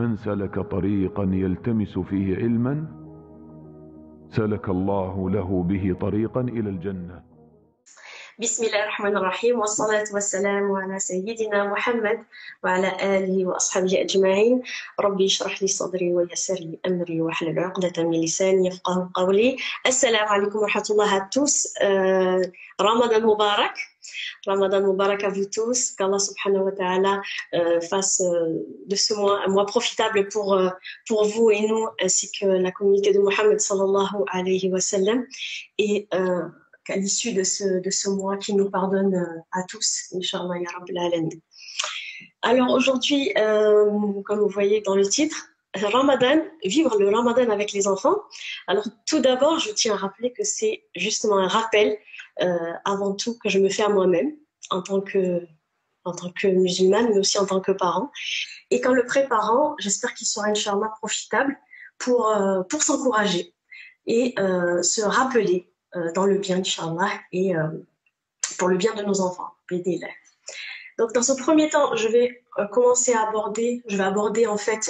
من سلك طريقا يلتمس فيه علما سلك الله له به طريقا إلى الجنة. بسم الله الرحمن الرحيم، والصلاة والسلام على سيدنا محمد وعلى آله وأصحابه أجمعين. ربي اشرح لي صدري ويسر لي أمري واحلل عقدة من لساني يفقه قولي. السلام عليكم ورحمة الله à tous. Ramadan Mubarak. Ramadan Mubarak à vous tous. Qu'Allah subhanahu wa ta'ala fasse de ce mois un mois profitable pour vous et nous, ainsi que la communauté de Mohammed sallallahu alayhi wa sallam. Et qu'à l'issue de ce mois qui nous pardonne à tous, Inch'Allah ya Rabbil Alamin. Alors aujourd'hui, comme vous voyez dans le titre, Ramadan, vivre le Ramadan avec les enfants. Alors tout d'abord, je tiens à rappeler que c'est justement un rappel avant tout que je me fais à moi-même en tant que musulmane, mais aussi en tant que parent. Et qu'en le préparant, j'espère qu'il sera Inch'Allah profitable pour s'encourager et se rappeler dans le bien, Inch'Allah, et pour le bien de nos enfants. Donc, dans ce premier temps, je vais aborder en fait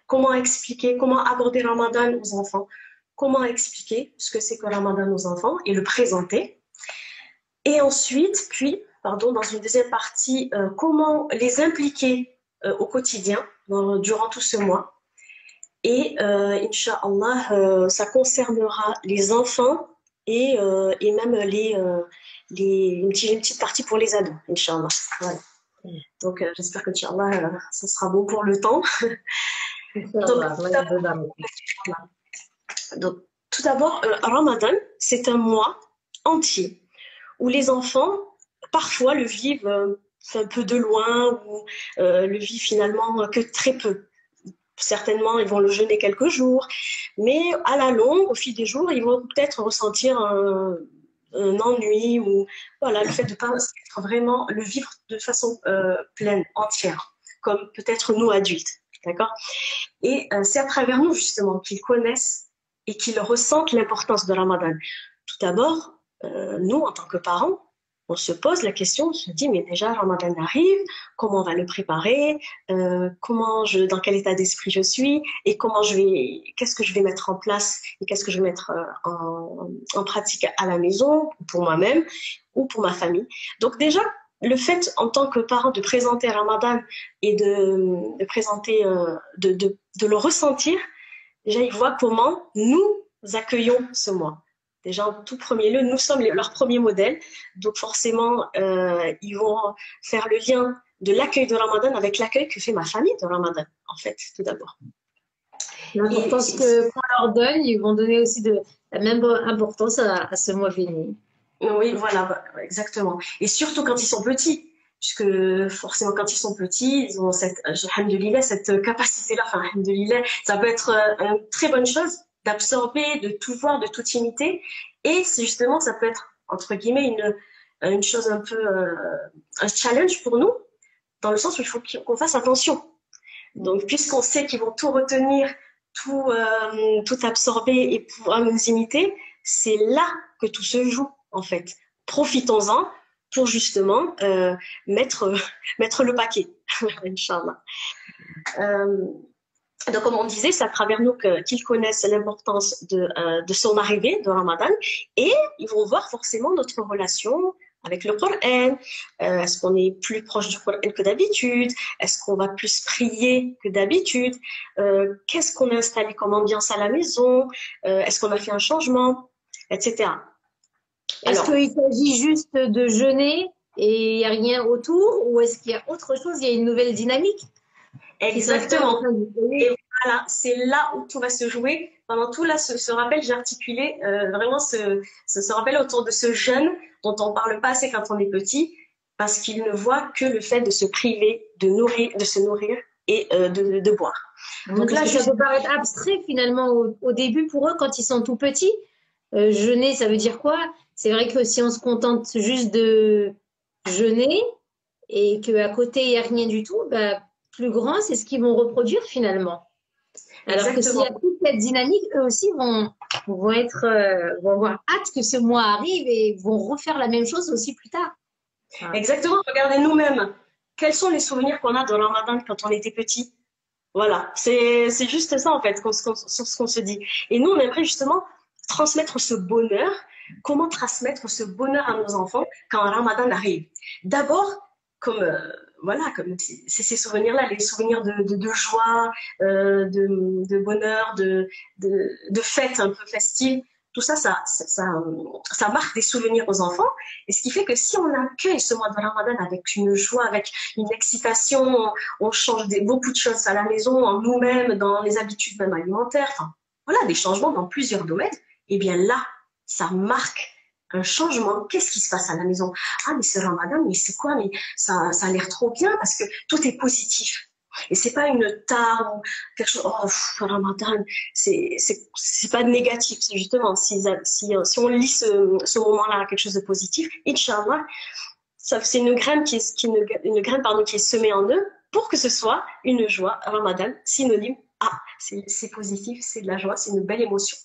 comment aborder Ramadan aux enfants, comment expliquer ce que c'est que Ramadan aux enfants et le présenter. Et ensuite, dans une deuxième partie, comment les impliquer au quotidien durant tout ce mois. Et Inch'Allah, ça concernera les enfants et même une petite partie pour les ados, Inch'Allah. Voilà. Donc j'espère que Inch'Allah, ça sera bon pour le temps. Donc, tout d'abord, Ramadan, c'est un mois entier où les enfants, parfois, le vivent un peu de loin ou le vivent finalement que très peu. Certainement, ils vont le jeûner quelques jours, mais à la longue, au fil des jours, ils vont peut-être ressentir un ennui ou voilà, le fait de ne pas vraiment le vivre de façon pleine, entière, comme peut-être nous adultes, d'accord? Et c'est à travers nous justement qu'ils connaissent et qu'ils ressentent l'importance de Ramadan. Tout d'abord, nous, en tant que parents, on se pose la question, on se dit, mais déjà, Ramadan arrive, comment on va le préparer, dans quel état d'esprit je suis, et qu'est-ce que je vais mettre en place, et qu'est-ce que je vais mettre en pratique à la maison, pour moi-même, ou pour ma famille. Donc déjà, le fait, en tant que parent, de présenter Ramadan et de présenter, de le ressentir, déjà, ils voient comment nous accueillons ce mois. Déjà, en tout premier lieu, nous sommes leur premier modèle. Donc, forcément, ils vont faire le lien de l'accueil de Ramadan avec l'accueil que fait ma famille de Ramadan, en fait, tout d'abord. L'importance qu'on leur donne, ils vont donner aussi la même importance à ce mois béni. Oui, voilà, exactement. Et surtout quand ils sont petits, puisque forcément, quand ils sont petits, ils ont cette capacité-là, ça peut être une très bonne chose d'absorber, de tout voir, de tout imiter. Et c'est justement, ça peut être, entre guillemets, une chose un peu, un challenge pour nous, dans le sens où il faut qu'on fasse attention. Donc, puisqu'on sait qu'ils vont tout retenir, tout absorber et pouvoir nous imiter, c'est là que tout se joue, en fait. Profitons-en pour justement mettre le paquet, Inch'Allah. Donc, comme on disait, c'est à travers nous qu'ils connaissent l'importance de son arrivée, de Ramadan, et ils vont voir forcément notre relation avec le Coran. Est-ce qu'on est plus proche du Coran que d'habitude? Est-ce qu'on va plus prier que d'habitude? Qu'est-ce qu'on a installé comme ambiance à la maison? Est-ce qu'on a fait un changement? Etc. Est-ce qu'il s'agit juste de jeûner et il n'y a rien autour? Ou est-ce qu'il y a autre chose? Il y a une nouvelle dynamique? Exactement. Et voilà, c'est là où tout va se jouer. Pendant tout là, ce rappel, j'ai articulé vraiment ce rappel autour de ce jeûne dont on ne parle pas assez quand on est petit, parce qu'il ne voit que le fait de se priver, de se nourrir et de boire. Donc là, ça peut paraître abstrait finalement au début pour eux quand ils sont tout petits. Jeûner, ça veut dire quoi? C'est vrai que si on se contente juste de jeûner et qu'à côté, il n'y a rien du tout, plus grand, c'est ce qu'ils vont reproduire finalement. Alors Exactement. Que s'il y a toute cette dynamique, eux aussi vont avoir hâte que ce mois arrive et vont refaire la même chose aussi plus tard. Exactement, regardez nous-mêmes. quels sont les souvenirs qu'on a de Ramadan quand on était petit? Voilà, c'est juste ça en fait, ce qu'on se dit. Et nous, on aimerait justement transmettre ce bonheur. Comment transmettre ce bonheur à nos enfants quand Ramadan arrive? D'abord, comme voilà, comme c'est ces souvenirs-là, les souvenirs de joie, de bonheur, de fête un peu festive. Tout ça, ça marque des souvenirs aux enfants. Et ce qui fait que si on accueille ce mois de Ramadan avec une joie, avec une excitation, on change beaucoup de choses à la maison, en nous-mêmes, dans les habitudes même alimentaires, enfin, voilà, des changements dans plusieurs domaines, et bien là, ça marque un changement. Qu'est-ce qui se passe à la maison? Ah, mais c'est Ramadan, mais c'est quoi? Mais ça a l'air trop bien parce que tout est positif. Et c'est pas une tare ou quelque chose, oh, Ramadan, c'est pas négatif, c'est justement, si on lit ce moment-là, quelque chose de positif, Inch'Allah, c'est une graine qui est semée en eux pour que ce soit une joie, Ramadan, synonyme, c'est positif, c'est de la joie, c'est une belle émotion.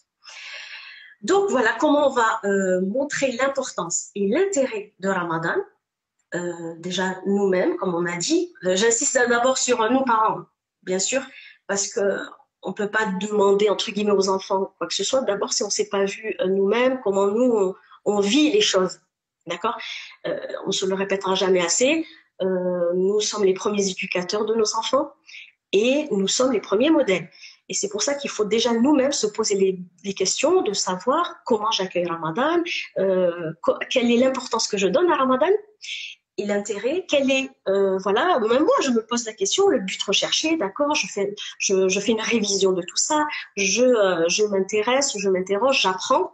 Donc voilà comment on va montrer l'importance et l'intérêt de Ramadan. Déjà nous-mêmes, comme on a dit. J'insiste d'abord sur nous parents, bien sûr, parce qu'on ne peut pas demander, entre guillemets, aux enfants quoi que ce soit. D'abord, si on ne s'est pas vu nous-mêmes, comment nous, on vit les choses. D'accord? On ne se le répétera jamais assez. Nous sommes les premiers éducateurs de nos enfants et nous sommes les premiers modèles. Et c'est pour ça qu'il faut déjà nous-mêmes se poser les questions de savoir comment j'accueille Ramadan, quelle est l'importance que je donne à Ramadan et l'intérêt, quel est, voilà, même moi je me pose la question, le but recherché, d'accord, je fais une révision de tout ça, je m'intéresse, je m'interroge, j'apprends,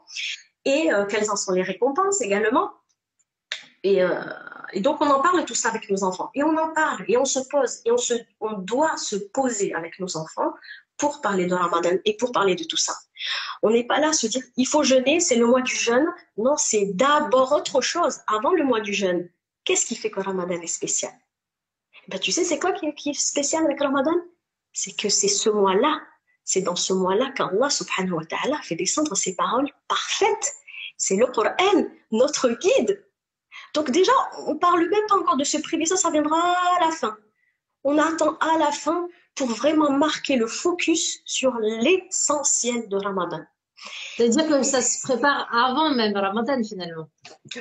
et quelles en sont les récompenses également. Et donc on en parle tout ça avec nos enfants, et on en parle, et on se pose, et on doit se poser avec nos enfants pour parler de Ramadan et pour parler de tout ça. On n'est pas là à se dire, il faut jeûner, c'est le mois du jeûne. Non, c'est d'abord autre chose, avant le mois du jeûne. Qu'est-ce qui fait que Ramadan est spécial? Ben, tu sais, c'est quoi qui est spécial avec Ramadan? C'est que c'est ce mois-là, c'est dans ce mois-là qu'Allah subhanahu wa ta'ala fait descendre ses paroles parfaites. C'est le Coran, notre guide. Donc déjà, on ne parle même pas encore de ce privilège, ça viendra à la fin. On attend à la fin pour vraiment marquer le focus sur l'essentiel de Ramadan. C'est-à-dire que ça se prépare avant même Ramadan finalement.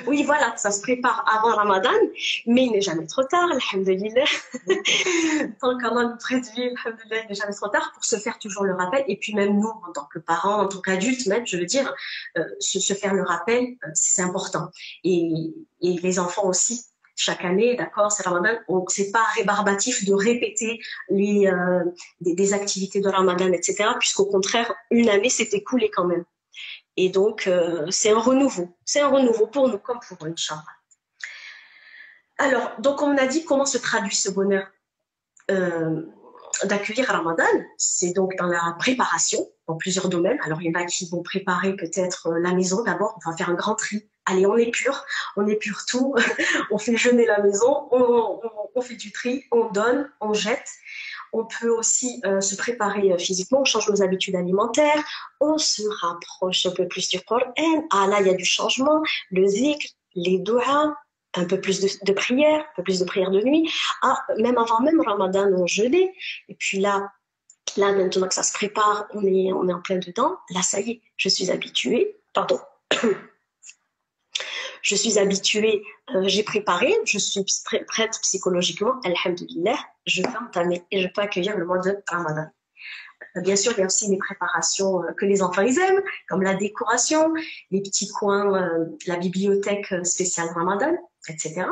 Oui, voilà, ça se prépare avant Ramadan, mais il n'est jamais trop tard, alhamdoulilah. Tant qu'Allah nous prête vie, alhamdoulilah, il n'est jamais trop tard pour se faire toujours le rappel. Et puis même nous, en tant que parents, en tant qu'adultes même, je veux dire, se faire le rappel, c'est important. Et les enfants aussi. Chaque année, d'accord, c'est Ramadan, c'est pas rébarbatif de répéter des activités de Ramadan, etc., puisqu'au contraire, une année s'est écoulée quand même. Et donc, c'est un renouveau pour nous comme pour eux, Inch'Allah. Alors, donc on a dit comment se traduit ce bonheur d'accueillir Ramadan, c'est donc dans la préparation, dans plusieurs domaines. Alors, il y en a qui vont préparer peut-être la maison d'abord, on va faire un grand tri. Allez, on épure tout, on fait jeûner la maison, on fait du tri, on donne, on jette. On peut aussi se préparer physiquement, on change nos habitudes alimentaires, on se rapproche un peu plus du Coran. Ah là, il y a du changement, le zikr, les doigts, un peu plus de prière, un peu plus de prière de nuit. Ah, même avant même Ramadan, on jeûnait. Et puis là, maintenant que ça se prépare, on est en plein dedans. Là, ça y est, je suis habituée. Pardon. Je suis habituée, j'ai préparé, je suis prête psychologiquement, alhamdoulilah, je peux entamer et je peux accueillir le mois de Ramadan. Bien sûr, il y a aussi les préparations que les enfants ils aiment, comme la décoration, les petits coins, la bibliothèque spéciale Ramadan, etc.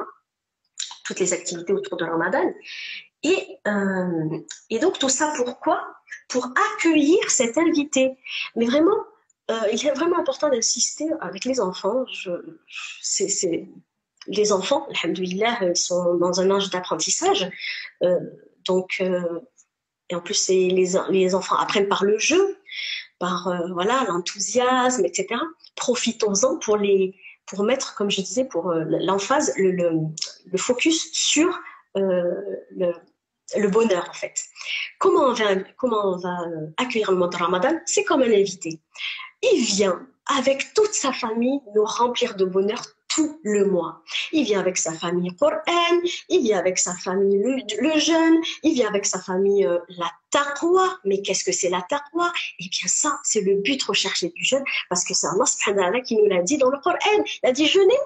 Toutes les activités autour de Ramadan. Et donc tout ça pourquoi? Pour accueillir cet invité. Mais vraiment, il est vraiment important d'insister avec les enfants. Les enfants, alhamdoulilah, ils sont dans un âge d'apprentissage. Et en plus, les enfants apprennent par le jeu, par voilà, l'enthousiasme, etc. Profitons-en pour mettre, comme je disais, pour l'emphase, le focus sur le bonheur, en fait. Comment on va accueillir le mois de Ramadan? C'est comme un invité. Il vient avec toute sa famille nous remplir de bonheur tout le mois. Il vient avec sa famille Coran, il vient avec sa famille le jeûne, il vient avec sa famille la taqwa. Mais qu'est-ce que c'est la taqwa? Eh bien ça, c'est le but recherché du jeûne, parce que c'est Allah subhanahu wa ta'ala qui nous l'a dit dans le Coran. Il a dit jeûner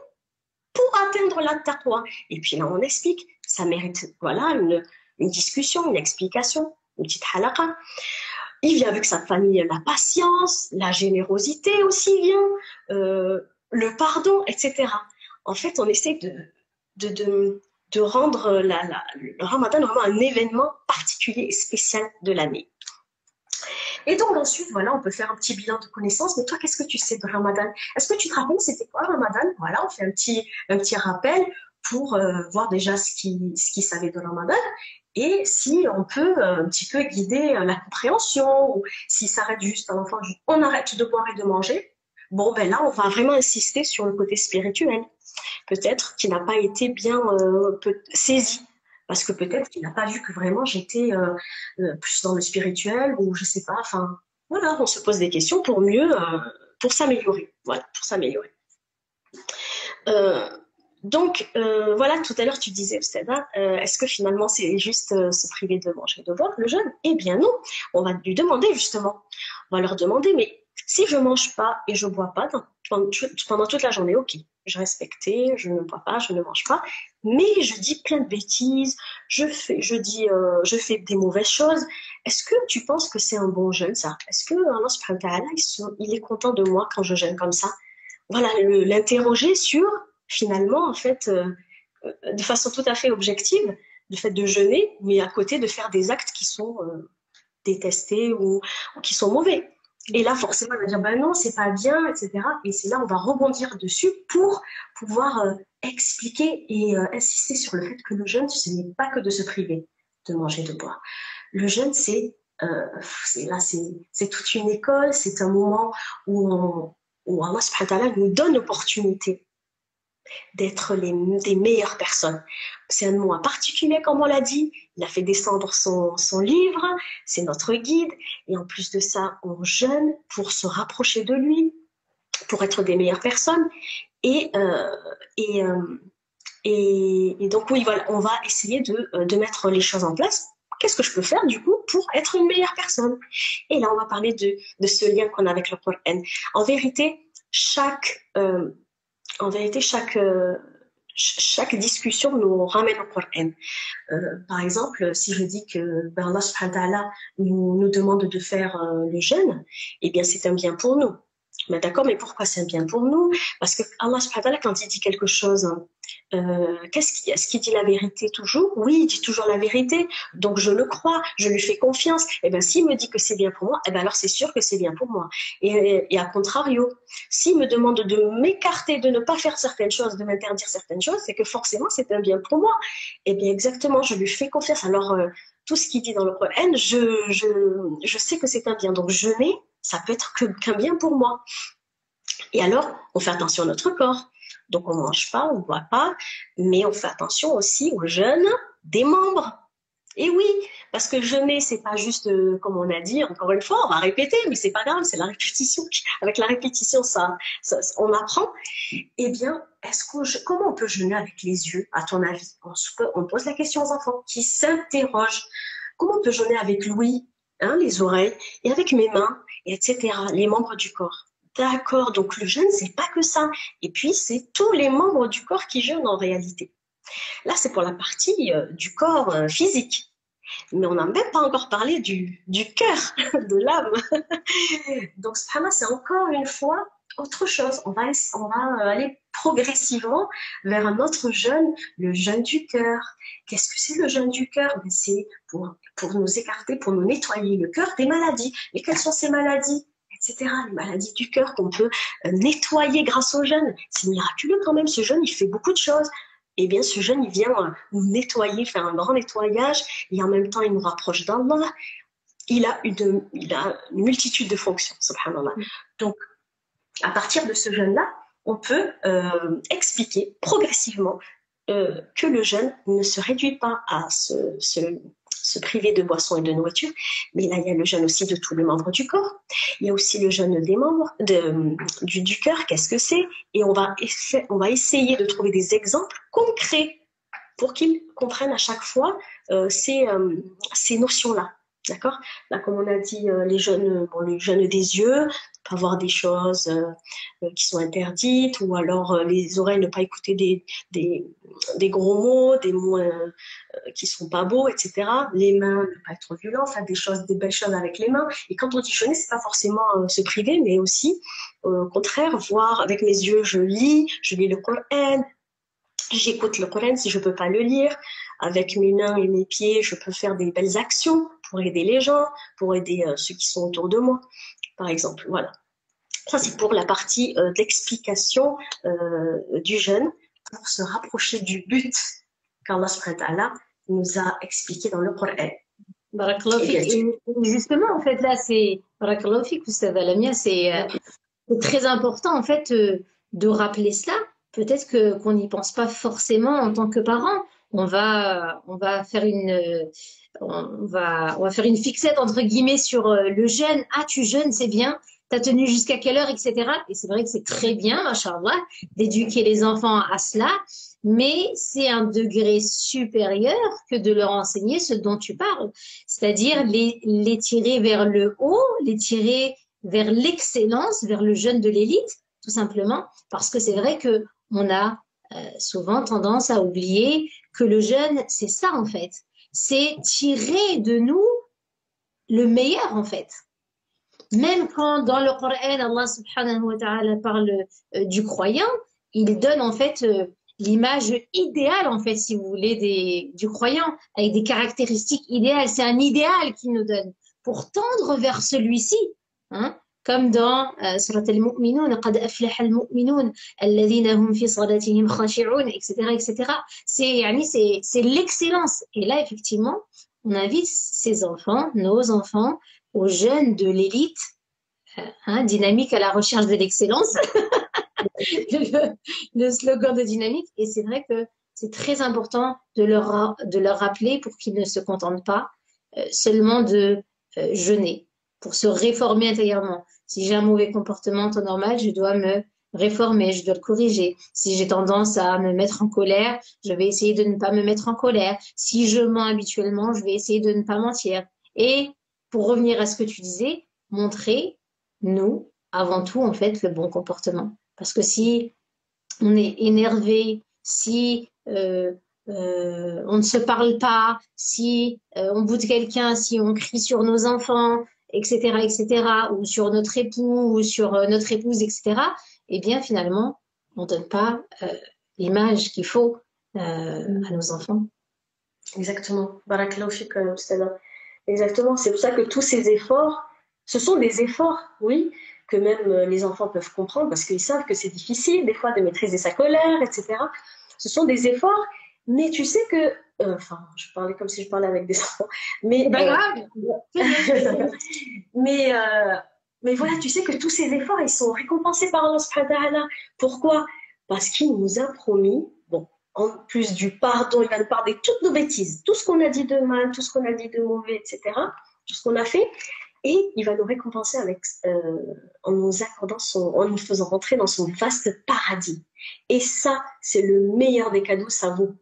pour atteindre la taqwa. Et puis là, on explique. Ça mérite, voilà, une discussion, une explication, une petite halaqa. Il vient avec sa famille la patience, la générosité aussi vient, le pardon, etc. En fait, on essaie de rendre le Ramadan vraiment un événement particulier et spécial de l'année. Et donc ensuite, voilà, on peut faire un petit bilan de connaissances. Mais toi, qu'est-ce que tu sais de Ramadan? Est-ce que tu te rappelles c'était quoi Ramadan? Voilà, on fait un petit rappel pour voir déjà ce qu'ils savaient de Ramadan et si on peut un petit peu guider la compréhension ou s'il s'arrête juste à l'enfant, on arrête de boire et de manger. Bon, ben là, on va vraiment insister sur le côté spirituel. Peut-être qu'il n'a pas été bien saisi. Parce que peut-être qu'il n'a pas vu que vraiment j'étais plus dans le spirituel ou je sais pas. Enfin, voilà, on se pose des questions pour mieux, pour s'améliorer. Voilà, pour s'améliorer. Donc, voilà, tout à l'heure tu disais, Oustada, est-ce que finalement c'est juste se priver de manger et de boire, le jeûne? Eh bien non, on va lui demander justement. On va leur demander, mais si je mange pas et je bois pas pendant toute la journée, ok, je respectais, je ne bois pas, je ne mange pas, mais je dis plein de bêtises, je fais des mauvaises choses. Est-ce que tu penses que c'est un bon jeûne, ça? Est-ce que Allah subhanahu wa ta'ala, il est content de moi quand je jeûne comme ça? Voilà, l'interroger sur, finalement, en fait, de façon tout à fait objective, le fait de jeûner, mais à côté de faire des actes qui sont détestés ou qui sont mauvais. Et là, forcément, on va dire, ben non, c'est pas bien, etc. Et c'est là, on va rebondir dessus pour pouvoir expliquer et insister sur le fait que le jeûne, ce n'est pas que de se priver de manger, de boire. Le jeûne, c'est toute une école, c'est un moment où Allah subhanahu wa ta'ala nous donne l'opportunité d'être des meilleures personnes. C'est un moment particulier, comme on l'a dit. Il a fait descendre son livre, c'est notre guide. Et en plus de ça, on jeûne pour se rapprocher de lui, pour être des meilleures personnes. Et donc, oui, voilà, on va essayer de mettre les choses en place. Qu'est-ce que je peux faire, du coup, pour être une meilleure personne? Et là, on va parler de ce lien qu'on a avec le Coran. En vérité, chaque discussion nous ramène au Coran. Par exemple, si je dis que Allah subhanahu wa ta'ala nous demande de faire le jeûne, eh bien c'est un bien pour nous. Mais d'accord, mais pourquoi c'est un bien pour nous? Parce que Allah subhanahu wa ta'ala, quand il dit quelque chose, est-ce qu'il dit la vérité toujours? Oui, il dit toujours la vérité, donc je le crois, je lui fais confiance. Et bien s'il me dit que c'est bien pour moi, et bien alors c'est sûr que c'est bien pour moi. Et à contrario, s'il me demande de m'écarter, de ne pas faire certaines choses, de m'interdire certaines choses, c'est que forcément c'est un bien pour moi. Et bien exactement, je lui fais confiance. Alors tout ce qu'il dit dans le Coran, je sais que c'est un bien. Donc jeûner, ça peut être qu'un bien pour moi. Et alors, on fait attention à notre corps. Donc, on ne mange pas, on ne boit pas, mais on fait attention aussi au jeûne des membres. Et oui, parce que jeûner, c'est pas juste, comme on a dit, encore une fois, on va répéter, mais c'est pas grave, c'est la répétition. Avec la répétition, ça on apprend. Eh bien, comment on peut jeûner avec les yeux, à ton avis? On pose la question aux enfants qui s'interrogent. Comment on peut jeûner avec l'ouïe, les oreilles, et avec mes mains, etc., les membres du corps? D'accord, donc le jeûne, c'est pas que ça. Et puis, c'est tous les membres du corps qui jeûnent en réalité. Là, c'est pour la partie du corps physique. Mais on n'a même pas encore parlé du cœur, de l'âme. Donc, c'est encore une fois autre chose. On va aller progressivement vers un autre jeûne, le jeûne du cœur. Qu'est-ce que c'est le jeûne du cœur? C'est pour nous écarter, pour nous nettoyer le cœur des maladies. Mais quelles sont ces maladies? Etc. Les maladies du cœur qu'on peut nettoyer grâce au jeûne. C'est miraculeux quand même, ce jeûne, il fait beaucoup de choses. Eh bien, ce jeûne, il vient nous nettoyer, faire un grand nettoyage, et en même temps, il nous rapproche d'Allah. Il a une multitude de fonctions, subhanallah. Donc, à partir de ce jeûne-là, on peut expliquer progressivement que le jeûne ne se réduit pas à ce se priver de boissons et de nourriture, mais là, il y a le jeûne aussi de tous les membres du corps. Il y a aussi le jeûne des membres, du cœur, qu'est-ce que c'est? Et on va essayer de trouver des exemples concrets pour qu'ils comprennent à chaque fois ces notions-là. D'accord? Là, comme on a dit, les jeûnes des yeux, pas voir des choses qui sont interdites, ou alors les oreilles, ne pas écouter des gros mots, des mots qui sont pas beaux, etc. Les mains, ne pas être violent, faire des belles choses avec les mains. Et quand on dit jeûner, c'est pas forcément se priver, mais aussi, au contraire, voir avec mes yeux, je lis le Coran, j'écoute le Coran si je peux pas le lire. Avec mes mains et mes pieds, je peux faire des belles actions pour aider les gens, pour aider ceux qui sont autour de moi, par exemple. Voilà. Ça, c'est pour la partie d'explication du jeûne, pour se rapprocher du but qu'Allah subhanahu wa ta'ala nous a expliqué dans le Coran. Barakallahu fik. Et justement, en fait, là, c'est Barakallahu fik, Oustaz Lamia, c'est très important, en fait, de rappeler cela. Peut-être qu'on n'y pense pas forcément en tant que parent. On va faire on va faire une fixette entre guillemets sur le jeûne. Ah, tu jeûnes, c'est bien. T'as tenu jusqu'à quelle heure, etc. Et c'est vrai que c'est très bien, machallah, d'éduquer les enfants à cela. Mais c'est un degré supérieur que de leur enseigner ce dont tu parles. C'est-à-dire les tirer vers le haut, les tirer vers l'excellence, vers le jeûne de l'élite, tout simplement. Parce que c'est vrai que on a souvent tendance à oublier que le jeûne, c'est ça en fait. C'est tirer de nous le meilleur en fait. Même quand dans le Coran, Allah subhanahu wa ta'ala parle du croyant, il donne en fait l'image idéale en fait, si vous voulez, du croyant, avec des caractéristiques idéales. C'est un idéal qu'il nous donne pour tendre vers celui-ci. Hein? Comme dans Surat al-Mu'minun, قَدْ أَفْلَحَ الْمُؤْمِنُونَ الَّذِينَ هُمْ فِي صَلَاتِهِمْ خَاشِعُونَ, etc., etc. C'est l'excellence. Et là, effectivement, on invite ces enfants, nos enfants, aux jeunes de l'élite, dynamique à la recherche de l'excellence, le slogan de dynamique. Et c'est vrai que c'est très important de leur rappeler pour qu'ils ne se contentent pas seulement de jeûner, pour se réformer intérieurement. Si j'ai un mauvais comportement en temps normal, je dois me réformer, je dois le corriger. Si j'ai tendance à me mettre en colère, je vais essayer de ne pas me mettre en colère. Si je mens habituellement, je vais essayer de ne pas mentir. Et pour revenir à ce que tu disais, montrer, nous, avant tout, en fait, le bon comportement. Parce que si on est énervé, si on ne se parle pas, si on boude quelqu'un, si on crie sur nos enfants, etc., ou sur notre époux, ou sur notre épouse, etc., eh bien, finalement, on ne donne pas l'image qu'il faut à nos enfants. Exactement. Barakallahu fik, Stella. Exactement. C'est pour ça que tous ces efforts, ce sont des efforts, oui, que même les enfants peuvent comprendre parce qu'ils savent que c'est difficile, des fois, de maîtriser sa colère, etc. Ce sont des efforts, mais tu sais que je parlais comme si je parlais avec des enfants. Mais, mais voilà, tu sais que tous ces efforts, ils sont récompensés par Allah subhanahu wa ta'ala. Pourquoi? Parce qu'il nous a promis, bon, en plus du pardon, il va nous pardonner toutes nos bêtises, tout ce qu'on a dit de mal, tout ce qu'on a dit de mauvais, etc., tout ce qu'on a fait, et il va nous récompenser en nous accordant en nous faisant rentrer dans son vaste paradis. Et ça, c'est le meilleur des cadeaux, ça vaut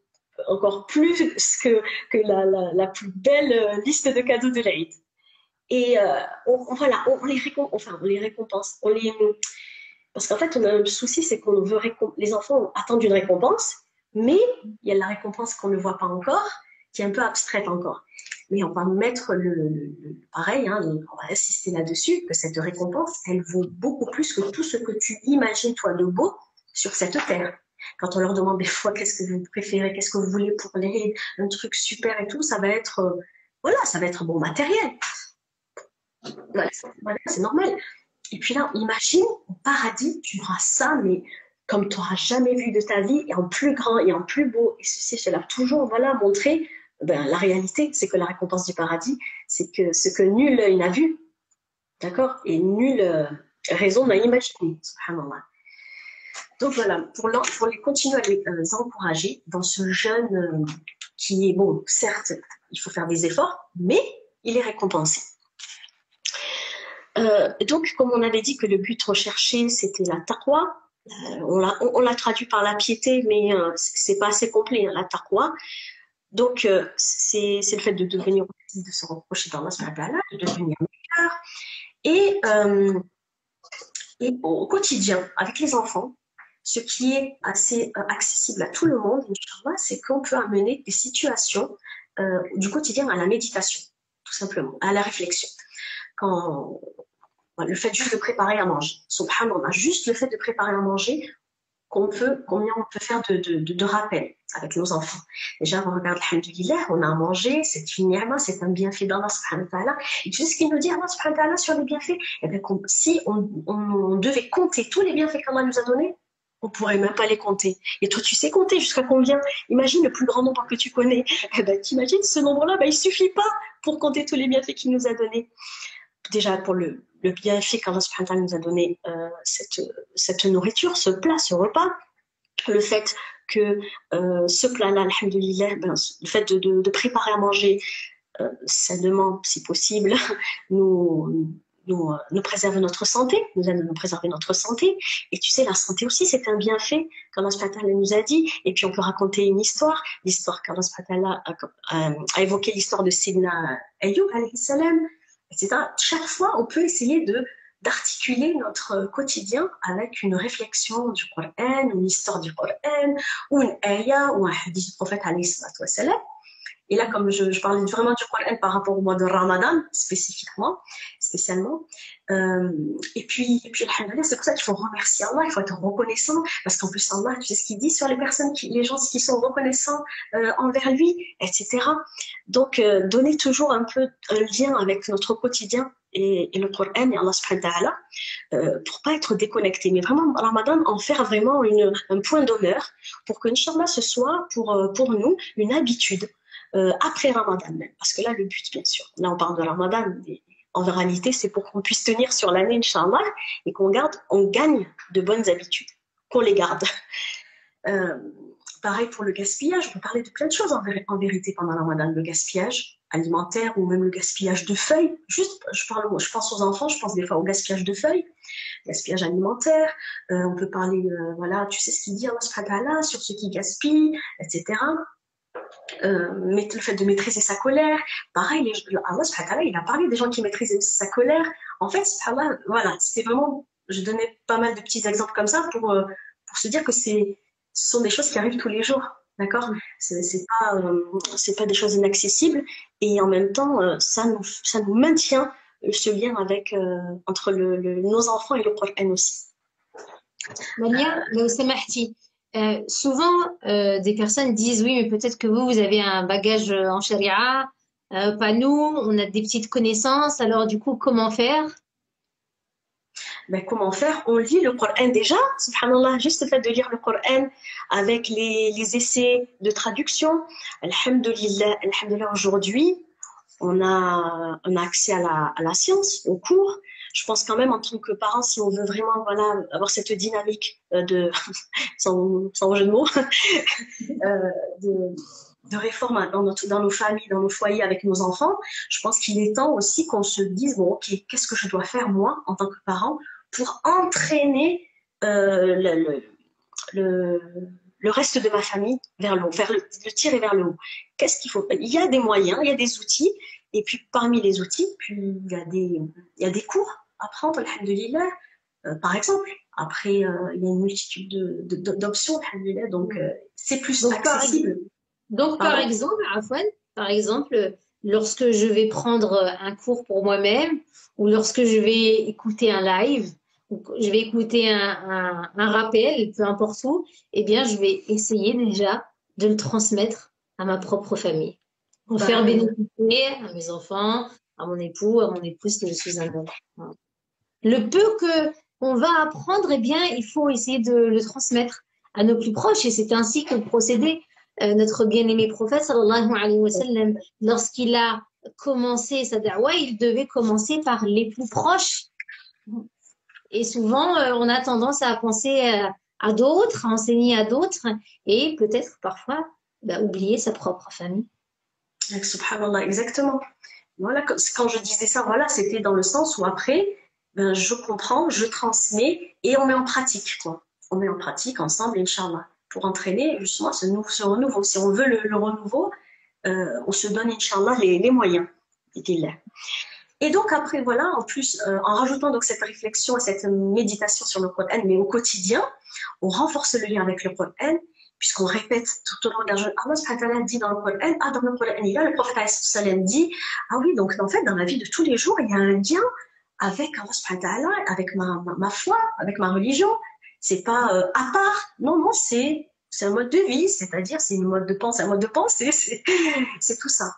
encore plus que la plus belle liste de cadeaux de l'Aïd. Et voilà, on les récompense. Parce qu'en fait, on a un souci, c'est qu'on veut les enfants attendent une récompense, mais il y a la récompense qu'on ne voit pas encore, qui est un peu abstraite encore. Mais on va mettre pareil, on va insister là-dessus, que cette récompense, elle vaut beaucoup plus que tout ce que tu imagines, toi, de beau sur cette terre. Quand on leur demande des fois qu'est-ce que vous préférez, qu'est-ce que vous voulez pour un truc super et tout, ça va être bon matériel. Voilà, c'est normal. Et puis là, imagine, au paradis, tu auras ça, mais comme tu n'auras jamais vu de ta vie, et en plus grand, et en plus beau. Et cela a toujours montré, la réalité, c'est que la récompense du paradis, c'est que ce que nul œil n'a vu, d'accord, et nulle raison n'a imaginé, subhanallah. Donc voilà, pour les continuer à les encourager dans ce jeûne qui est, bon, certes, il faut faire des efforts, mais il est récompensé. Donc, comme on avait dit que le but recherché, c'était la taqwa, on l'a traduit par la piété, mais c'est pas assez complet, hein, la taqwa. Donc, c'est le fait de devenir, de se rapprocher d'Allah, de devenir meilleur. Et au quotidien, avec les enfants, ce qui est assez accessible à tout le monde, Inch'Allah, c'est qu'on peut amener des situations du quotidien à la méditation, tout simplement, à la réflexion. Le fait juste de préparer à manger, subhanallah, juste le fait de préparer à manger, combien on peut faire de rappel avec nos enfants. Déjà, on regarde, alhamdoulilah, on a à manger, c'est une ni'ma, c'est un bienfait d'Allah subhanahu wa ta'ala. Et tu sais ce qu'il nous dit, Allah subhanahu wa ta'ala, sur les bienfaits? Eh bien, si on devait compter tous les bienfaits qu'Allah nous a donnés, on pourrait même pas les compter. Et toi, tu sais compter jusqu'à combien? Imagine le plus grand nombre que tu connais. Eh ben, t'imagines ce nombre-là, ben, il suffit pas pour compter tous les bienfaits qu'il nous a donnés. Déjà, pour le bienfait qu'Allah subhanahu wa ta'ala nous a donné, cette nourriture, ce plat, ce repas, le fait que ce plat-là, alhamdoulilah, le fait de préparer à manger, ça demande, si possible, nous préserve notre santé, nous aide à nous préserver notre santé. Et tu sais, la santé aussi, c'est un bienfait qu'Allah subhanahu wa ta'ala nous a dit. Et puis, on peut raconter une histoire, l'histoire qu'Allah subhanahu wa ta'ala a évoqué, l'histoire de Sidna Ayyub, alayhi salam, etc. Chaque fois, on peut essayer d'articuler notre quotidien avec une réflexion du Coran, une histoire du Coran, ou une ayah, ou un hadith du prophète alayhi salatu wa salam. Et là, comme je parlais vraiment du Coran par rapport au mois de Ramadan, spécialement. Et puis, alhamdoulilah, c'est pour ça qu'il faut remercier Allah, il faut être reconnaissant, parce qu'en plus, Allah, tu sais ce qu'il dit sur les gens qui sont reconnaissants envers lui, etc. Donc, donner toujours un peu un lien avec notre quotidien et le Coran et Allah subhanahu wa ta'ala, pour pas être déconnecté. Mais vraiment, Ramadan, en faire vraiment un point d'honneur, pour que, Inch'Allah, ce soit pour nous une habitude. Après Ramadan même, parce que là le but bien sûr, là on parle de Ramadan, mais en réalité c'est pour qu'on puisse tenir sur l'année Inch'Allah et on gagne de bonnes habitudes, qu'on les garde. Pareil pour le gaspillage, on peut parler de plein de choses en vérité pendant Ramadan, le gaspillage alimentaire ou même le gaspillage de feuilles, juste je pense aux enfants, je pense des fois au gaspillage de feuilles, gaspillage alimentaire, on peut parler, voilà, tu sais ce qu'il dit Allah subhanahu wa ta'ala sur ceux qui gaspillent, etc. Le fait de maîtriser sa colère, pareil, Allah subhanahu wa ta'ala, il a parlé des gens qui maîtrisent sa colère. En fait, voilà, c'était vraiment, je donnais pas mal de petits exemples comme ça pour se dire que ce sont des choses qui arrivent tous les jours, d'accord? C'est pas des choses inaccessibles, et en même temps, ça nous maintient ce lien entre nos enfants et le Coran aussi. Mania, souvent, des personnes disent oui, mais peut-être que vous avez un bagage en charia, pas nous, on a des petites connaissances, alors du coup, comment faire? Ben, comment faire? On lit le Coran déjà, subhanallah, juste le fait de lire le Coran avec les essais de traduction. Alhamdulillah, aujourd'hui, on a accès à la science, aux cours. Je pense quand même en tant que parents, si on veut vraiment avoir cette dynamique sans jeu de mots, de réforme dans nos familles, dans nos foyers avec nos enfants, je pense qu'il est temps aussi qu'on se dise, bon ok, qu'est-ce que je dois faire moi en tant que parent pour entraîner le reste de ma famille vers le haut, le tirer vers le haut. Qu'est-ce qu'il faut? Il y a des moyens, il y a des outils, et puis parmi les outils, puis il y a des cours à prendre, alhamdoulilah, par exemple. Après, il y a une multitude d'options, alhamdoulilah, donc c'est plus accessible. Par exemple, lorsque je vais prendre un cours pour moi-même, ou lorsque je vais écouter un live, ou je vais écouter un rappel, peu importe où, eh bien, je vais essayer déjà de le transmettre à ma propre famille. En faire bénéficier à mes enfants, à mon époux, à mon épouse, si je suis un homme. Voilà. Le peu qu'on va apprendre, eh bien, il faut essayer de le transmettre à nos plus proches. Et c'est ainsi que procédait notre bien-aimé prophète, sallallahu alayhi wa sallam. Lorsqu'il a commencé sa da'wa, il devait commencer par les plus proches. Et souvent, on a tendance à penser à d'autres, à enseigner à d'autres, et peut-être parfois oublier sa propre famille. Subhanallah, exactement. Voilà, quand je disais ça, voilà, c'était dans le sens où après, ben, je comprends, je transmets et on met en pratique, quoi. On met en pratique ensemble, Inch'Allah, pour entraîner justement ce renouveau. Si on veut le renouveau, on se donne, Inch'Allah, les moyens. Et donc après, voilà, en plus, en rajoutant donc cette réflexion et cette méditation sur le Coran, mais au quotidien, on renforce le lien avec le Coran, puisqu'on répète tout au long de la journée. Allah subhanahu wa ta'ala dit dans le Coran, dans le Coran, il y a le prophète sallam dit, ah oui, donc en fait, dans la vie de tous les jours, il y a un lien avec Allah subhanahu wa ta'ala, avec ma foi, avec ma religion. C'est pas à part, non, c'est un mode de vie, c'est-à-dire c'est un mode de pensée, c'est tout ça.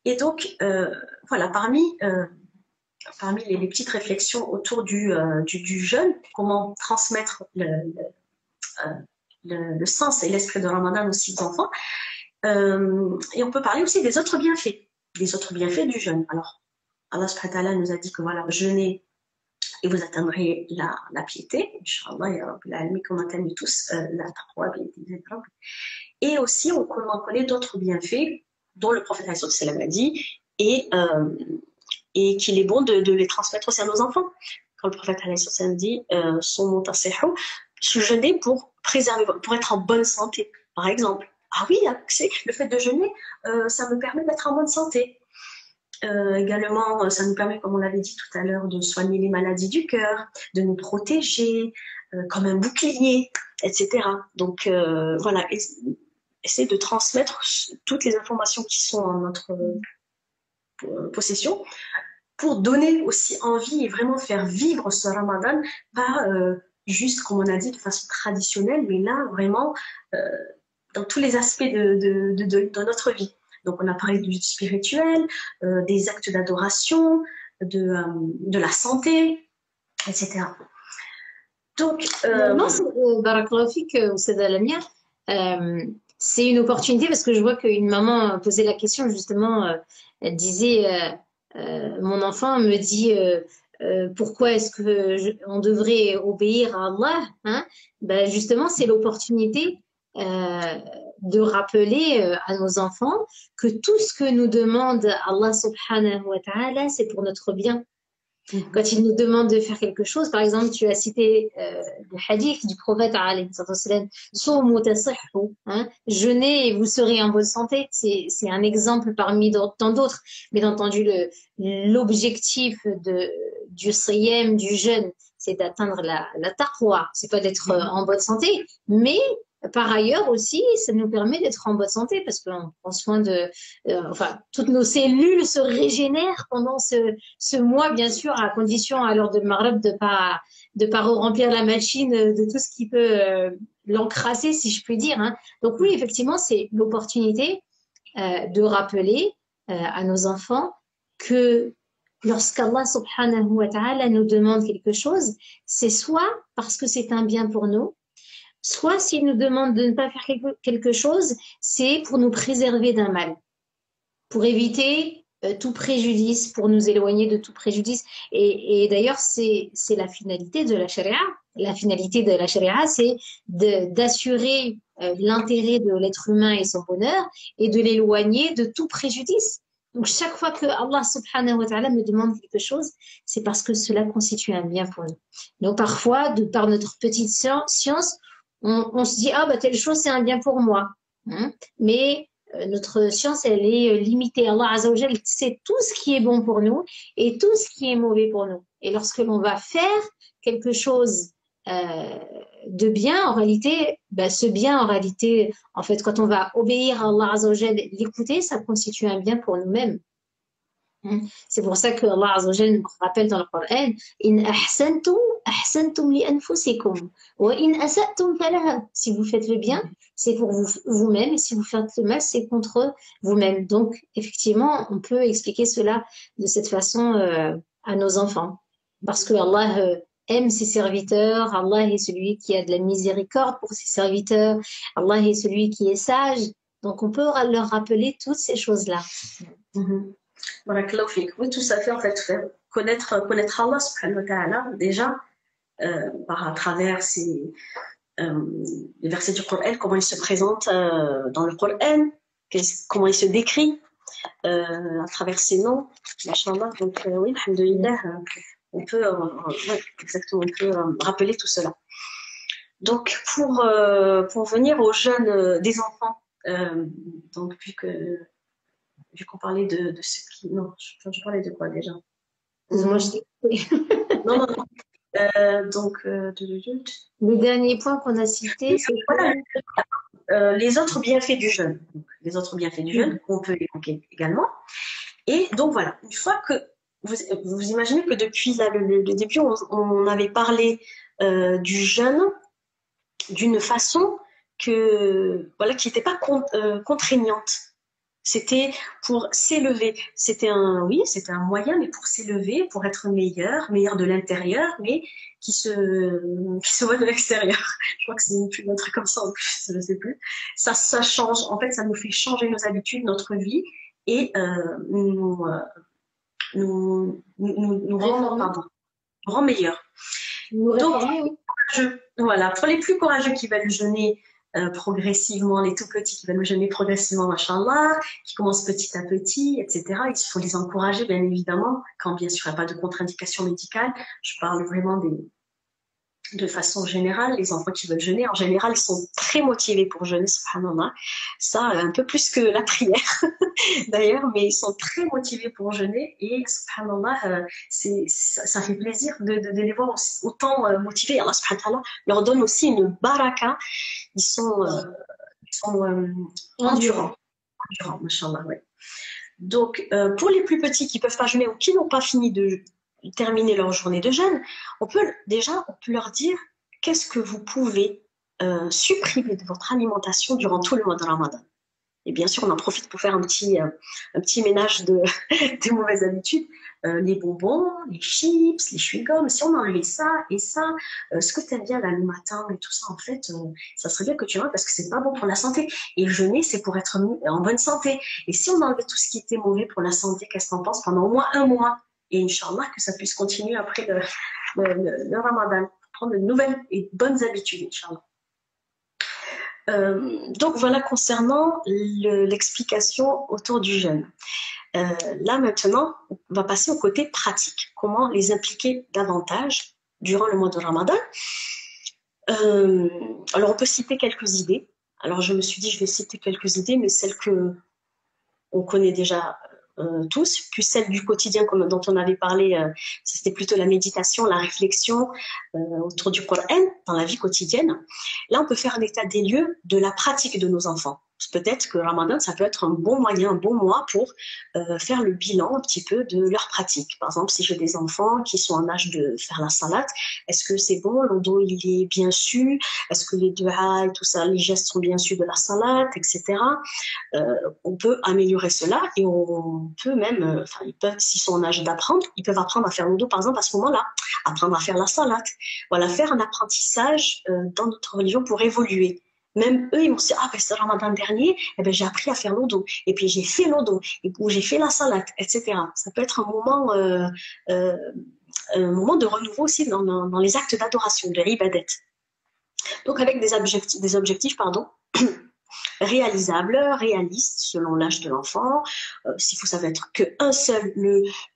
Et donc, voilà, parmi les petites réflexions autour du jeûne, comment transmettre le sens et l'esprit de Ramadan aussi aux enfants. Et on peut parler aussi des autres bienfaits du jeûne. Alors, Allah subhanahu wa ta'ala nous a dit que voilà, jeûnez et vous atteindrez la piété. Inch'Allah, ya Rabbil alamin, comme on atteigne tous la taqwa. Et aussi, on connaît d'autres bienfaits dont le prophète sallallahu a dit et qu'il est bon de les transmettre aussi à nos enfants. Quand le prophète sallallahu dit se jeûner pour préserver, pour être en bonne santé, par exemple. Ah oui, le fait de jeûner, ça me permet d'être en bonne santé. Également, ça nous permet, comme on l'avait dit tout à l'heure, de soigner les maladies du cœur, de nous protéger, comme un bouclier, etc. Donc voilà, essayer de transmettre toutes les informations qui sont en notre possession pour donner aussi envie et vraiment faire vivre ce Ramadan, pas juste, comme on a dit, de façon traditionnelle, mais là, vraiment, dans tous les aspects de notre vie. Donc, on a parlé du spirituel, des actes d'adoration, de la santé, etc. Donc, Barakallahu fik, Oussada Lamia, c'est une opportunité parce que je vois qu'une maman posait la question justement, elle disait mon enfant me dit pourquoi est-ce que on devrait obéir à Allah, hein? Ben justement, c'est l'opportunité de rappeler à nos enfants que tout ce que nous demande Allah subhanahu wa ta'ala, c'est pour notre bien. Quand il nous demande de faire quelque chose, par exemple, tu as cité le hadith du prophète alayhi sallam, hein, jeûnez et vous serez en bonne santé. C'est un exemple parmi tant d'autres. Mais bien entendu, l'objectif du siyam, du jeûne, c'est d'atteindre la taqwa. C'est pas d'être en bonne santé, mais par ailleurs aussi, ça nous permet d'être en bonne santé parce qu'on prend soin enfin, toutes nos cellules se régénèrent pendant ce mois, bien sûr, à condition à l'heure de Maghreb de pas remplir la machine de tout ce qui peut l'encrasser, si je puis dire, hein. Donc oui, effectivement, c'est l'opportunité de rappeler à nos enfants que lorsqu'Allah subhanahu wa ta'ala nous demande quelque chose, c'est soit parce que c'est un bien pour nous, soit s'il nous demande de ne pas faire quelque chose, c'est pour nous préserver d'un mal, pour éviter tout préjudice, pour nous éloigner de tout préjudice. Et d'ailleurs, c'est la finalité de la charia. La finalité de la charia, c'est d'assurer l'intérêt de l'être humain et son bonheur et de l'éloigner de tout préjudice. Donc, chaque fois que Allah subhanahu wa ta'ala me demande quelque chose, c'est parce que cela constitue un bien pour nous. Donc, parfois, par notre petite science, on se dit, ah, bah, telle chose, c'est un bien pour moi. Hein? Mais notre science, elle est limitée. Allah Azza wa Jal sait tout ce qui est bon pour nous et tout ce qui est mauvais pour nous. Et lorsque l'on va faire quelque chose de bien, en réalité, bah, ce bien, en réalité, en fait, quand on va obéir à Allah Azza wa Jal, l'écouter, ça constitue un bien pour nous-mêmes. C'est pour ça que Allah Azza wa Jal nous rappelle dans le Coran, in ahsantum li anfusikum wa in asatum falaha. Si vous faites le bien, c'est pour vous-même, et si vous faites le mal, c'est contre vous-même. Donc effectivement, on peut expliquer cela de cette façon à nos enfants, parce que Allah aime ses serviteurs, Allah est celui qui a de la miséricorde pour ses serviteurs, Allah est celui qui est sage. Donc on peut leur rappeler toutes ces choses-là. Voilà, oui, tout à fait, en fait, connaître Allah subhanahu wa ta'ala, déjà, à travers les versets du Coran, comment il se présente dans le Coran, comment il se décrit, à travers ces noms, machallah. Donc oui, alhamdoulilah, on peut, ouais, exactement, on peut rappeler tout cela. Donc pour venir aux jeunes des enfants, donc vu qu'on parlait de ce qui, non, je parlais de quoi déjà? Moi, je t'ai Non, non, non. Donc, le dernier point qu'on a cité, c'est les autres bienfaits du jeûne. Donc, les autres bienfaits du jeûne qu'on peut évoquer également. Et donc voilà, une fois que vous imaginez que depuis là, le début, on avait parlé du jeûne d'une façon voilà, qui n'était pas contraignante. C'était pour s'élever. C'était un moyen, mais pour s'élever, pour être meilleur de l'intérieur, mais qui se voit de l'extérieur. Je crois que c'est plus un truc comme ça en plus, je ne sais plus. Ça change. En fait, ça nous fait changer nos habitudes, notre vie, et nous rend meilleurs. Donc, voilà, pour les plus courageux qui veulent jeûner progressivement, les tout petits qui veulent jeûner progressivement, machallah, qui commencent petit à petit, etc. Il faut les encourager, bien évidemment, quand bien sûr il n'y a pas de contre-indication médicale. Je parle vraiment de façon générale, les enfants qui veulent jeûner, en général, ils sont très motivés pour jeûner, subhanallah. Ça, un peu plus que la prière, d'ailleurs, mais ils sont très motivés pour jeûner et, subhanallah, ça fait plaisir de les voir autant motivés. Allah, subhanallah, leur donne aussi une baraka. Ils sont endurants, machallah, ouais. Donc, pour les plus petits qui ne peuvent pas jeûner ou qui n'ont pas fini de terminer leur journée de jeûne, on peut leur dire qu'est-ce que vous pouvez supprimer de votre alimentation durant tout le mois de Ramadan. Et bien sûr, on en profite pour faire un petit ménage des mauvaises habitudes. Les bonbons, les chips, les chewing-gums, si on enlevait ça et ça, ce que tu aimes bien là, le matin et tout ça, en fait, ça serait bien que tu enlèves parce que c'est pas bon pour la santé. Et jeûner, c'est pour être en bonne santé. Et si on enlevait tout ce qui était mauvais pour la santé, qu'est-ce qu'on pense pendant au moins un mois? Et Inch'Allah, que ça puisse continuer après le Ramadan, pour prendre de nouvelles et bonnes habitudes, Inch'Allah. Donc voilà concernant l'explication autour du jeûne. Là maintenant, on va passer au côté pratique. Comment les impliquer davantage durant le mois de Ramadan? Alors on peut citer quelques idées. Alors je me suis dit je vais citer quelques idées, mais celles que on connaît déjà tous, puis celle du quotidien dont on avait parlé, c'était plutôt la méditation, la réflexion autour du Coran dans la vie quotidienne. Là, on peut faire un état des lieux de la pratique de nos enfants. Peut-être que Ramadan, ça peut être un bon moyen, un bon mois pour faire le bilan un petit peu de leur pratique. Par exemple, si j'ai des enfants qui sont en âge de faire la salat, est-ce que c'est bon, l'odo il est bien su, est-ce que les du'a et tout ça, les gestes sont bien su de la salat, etc. On peut améliorer cela et on peut même, ils peuvent, s'ils sont en âge d'apprendre, ils peuvent apprendre à faire l'odo, par exemple, à ce moment-là, apprendre à faire la salat. Voilà, faire un apprentissage dans notre religion pour évoluer. Même eux, ils vont se dire, ah ben c'est le Ramadan dernier, eh ben, j'ai appris à faire l'odo, et puis j'ai fait l'odo, ou j'ai fait la salat, etc. Ça peut être un moment de renouveau aussi dans les actes d'adoration, de l'ibadet. Donc avec des objectifs réalisables, réalistes, selon l'âge de l'enfant. S'il faut, ça va être qu'un seul.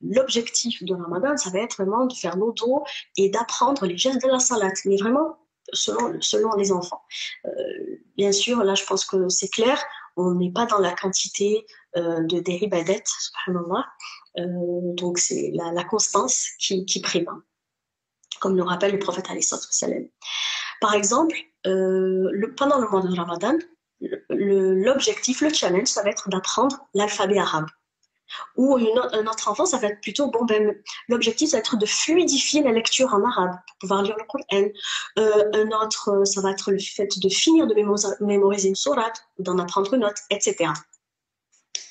L'objectif de Ramadan, ça va être vraiment de faire l'odo et d'apprendre les gestes de la salat, mais vraiment selon les enfants. Bien sûr, là, je pense que c'est clair, on n'est pas dans la quantité de déribadet, subhanallah. Donc, c'est la constance qui prime, comme nous rappelle le prophète alayhi salam. Par exemple, pendant le mois de Ramadan, l'objectif, le challenge, ça va être d'apprendre l'alphabet arabe. Ou un autre enfant, ça va être plutôt, l'objectif, ça va être de fluidifier la lecture en arabe pour pouvoir lire le Coran. Un autre, ça va être le fait de finir de mémoriser une sourate, ou d'en apprendre une autre, etc.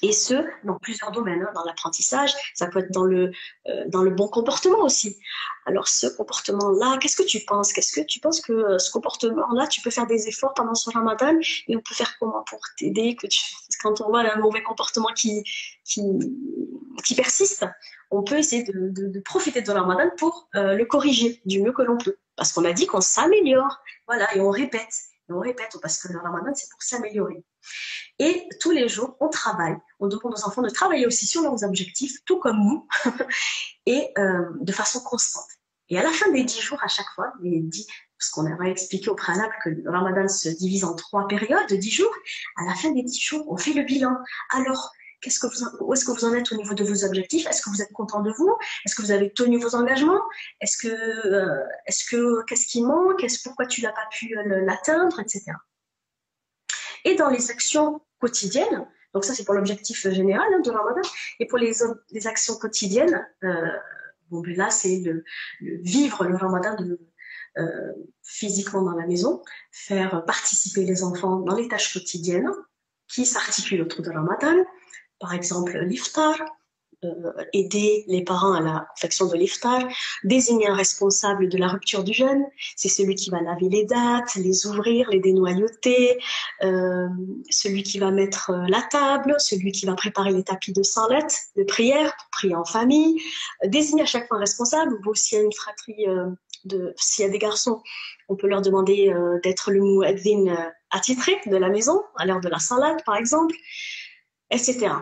Et ce, dans plusieurs domaines, dans l'apprentissage, ça peut être dans le bon comportement aussi. Alors ce comportement-là, qu'est-ce que tu penses? Qu'est-ce que tu penses que ce comportement-là, tu peux faire des efforts pendant ce Ramadan et on peut faire comment pour t'aider quand on voit un mauvais comportement qui persiste, on peut essayer de profiter de Ramadan pour le corriger du mieux que l'on peut. Parce qu'on a dit qu'on s'améliore, voilà, et on répète, parce que le Ramadan, c'est pour s'améliorer. Et tous les jours, on travaille. On demande aux enfants de travailler aussi sur leurs objectifs, tout comme nous, et de façon constante. Et à la fin des 10 jours, à chaque fois, parce qu'on avait expliqué au préalable que le Ramadan se divise en 3 périodes de 10 jours, à la fin des 10 jours, on fait le bilan. Alors, où est-ce que vous en êtes au niveau de vos objectifs? Est-ce que vous êtes content de vous? Est-ce que vous avez tenu vos engagements? Qu'est-ce qui manque? Pourquoi tu n'as pas pu l'atteindre, etc. Et dans les actions quotidiennes, donc ça c'est pour l'objectif général de Ramadan, et pour les actions quotidiennes, là c'est le vivre le Ramadan physiquement dans la maison, faire participer les enfants dans les tâches quotidiennes qui s'articulent autour de Ramadan, par exemple l'iftar, aider les parents à la confection de l'iftar, désigner un responsable de la rupture du jeûne, c'est celui qui va laver les dattes, les ouvrir, les dénoyauter, celui qui va mettre la table, celui qui va préparer les tapis de salat, de prière, pour prier en famille, désigner à chaque fois un responsable, ou s'il y a une fratrie, s'il y a des garçons, on peut leur demander d'être le mu'adhin attitré de la maison, à l'heure de la salade par exemple, etc.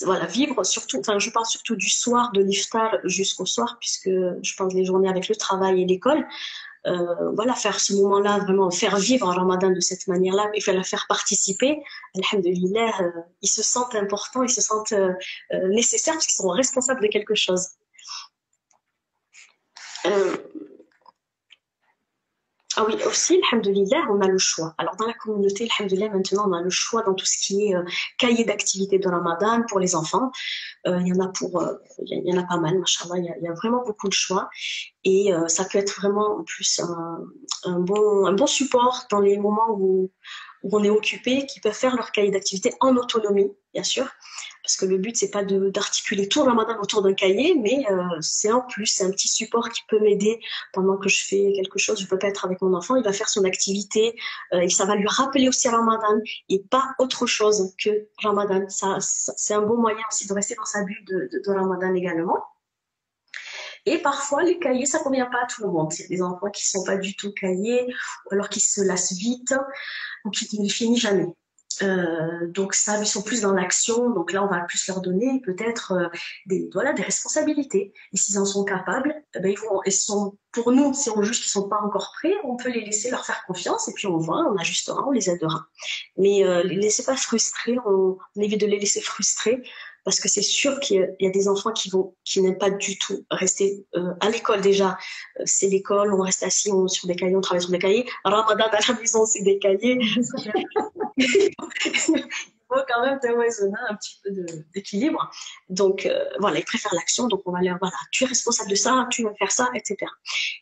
Voilà, vivre surtout, je parle surtout du soir, de l'iftar jusqu'au soir, puisque je pense les journées avec le travail et l'école, faire ce moment-là, vraiment faire vivre un Ramadan de cette manière-là, et la faire participer, alhamdoulilah, ils se sentent importants, ils se sentent nécessaires, parce qu'ils sont responsables de quelque chose. Ah oui, aussi, alhamdoulilah, on a le choix. Alors, dans la communauté, alhamdoulilah, maintenant, on a le choix dans tout ce qui est cahier d'activité de Ramadan pour les enfants. Il y en a pas mal, machallah, il y a vraiment beaucoup de choix. Et ça peut être vraiment, en plus, un bon support dans les moments où on est occupé, qui peuvent faire leur cahier d'activité en autonomie, bien sûr. Parce que le but, c'est pas d'articuler tout le Ramadan autour d'un cahier, mais c'est en plus, c'est un petit support qui peut m'aider pendant que je fais quelque chose. Je peux pas être avec mon enfant, il va faire son activité et ça va lui rappeler aussi Ramadan et pas autre chose que Ramadan. Ça, c'est un bon moyen aussi de rester dans sa bulle de Ramadan également. Et parfois, les cahiers, ça convient pas à tout le monde. Il y a des enfants qui sont pas du tout cahiers, ou alors qui se lassent vite, ou qui ne finissent jamais. Donc ça, ils sont plus dans l'action. Donc là, on va plus leur donner peut-être des responsabilités. Et s'ils en sont capables, pour nous, si on juge qu'ils sont pas encore prêts, on peut les laisser leur faire confiance et puis on ajustera, on les aidera. Mais les laissez pas frustrer, on évite de les laisser frustrer. Parce que c'est sûr qu'il y a des enfants qui n'aiment pas du tout rester à l'école déjà. C'est l'école, on reste assis sur des cahiers, on travaille sur des cahiers. Ramadan à la maison, c'est des cahiers. Il faut quand même déraisonner un petit peu d'équilibre. Donc ils préfèrent l'action. Donc on va leur tu es responsable de ça, tu vas faire ça, etc.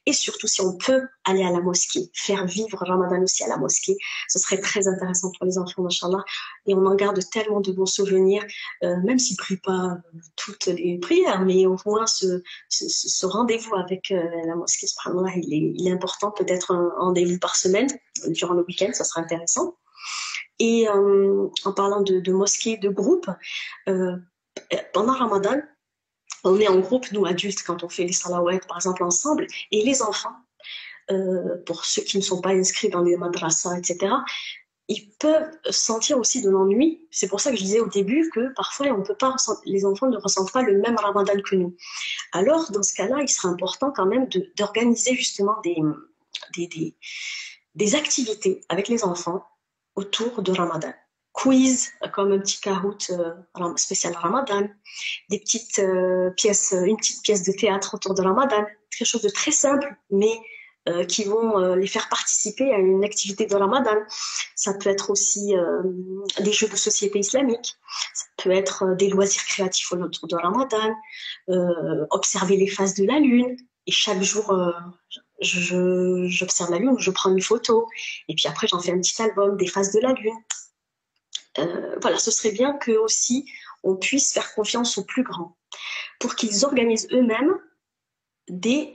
Et surtout si on peut aller à la mosquée, faire vivre Ramadan aussi à la mosquée, ce serait très intéressant pour les enfants, machallah. Et on en garde tellement de bons souvenirs, même s'ils ne prient pas toutes les prières, mais au moins ce rendez-vous avec la mosquée, subhanallah, il est important, peut-être un rendez-vous par semaine, durant le week-end, ça serait intéressant. Et en parlant de mosquée, de groupe, pendant Ramadan, on est en groupe, nous adultes, quand on fait les salawats, par exemple, ensemble, et les enfants, pour ceux qui ne sont pas inscrits dans les madrasas, etc., ils peuvent sentir aussi de l'ennui. C'est pour ça que je disais au début que parfois les enfants ne ressentent pas le même Ramadan que nous. Alors, dans ce cas-là, il sera important quand même d'organiser justement des activités avec les enfants autour de Ramadan. Quiz, comme un petit carout spécial Ramadan, une petite pièce de théâtre autour de Ramadan, quelque chose de très simple, mais qui vont les faire participer à une activité de Ramadan. Ça peut être aussi des jeux de société islamique, ça peut être des loisirs créatifs autour de Ramadan, observer les phases de la lune, et chaque jour j'observe la lune, je prends une photo, et puis après j'en fais un petit album des phases de la lune. Ce serait bien que aussi on puisse faire confiance aux plus grands pour qu'ils organisent eux-mêmes des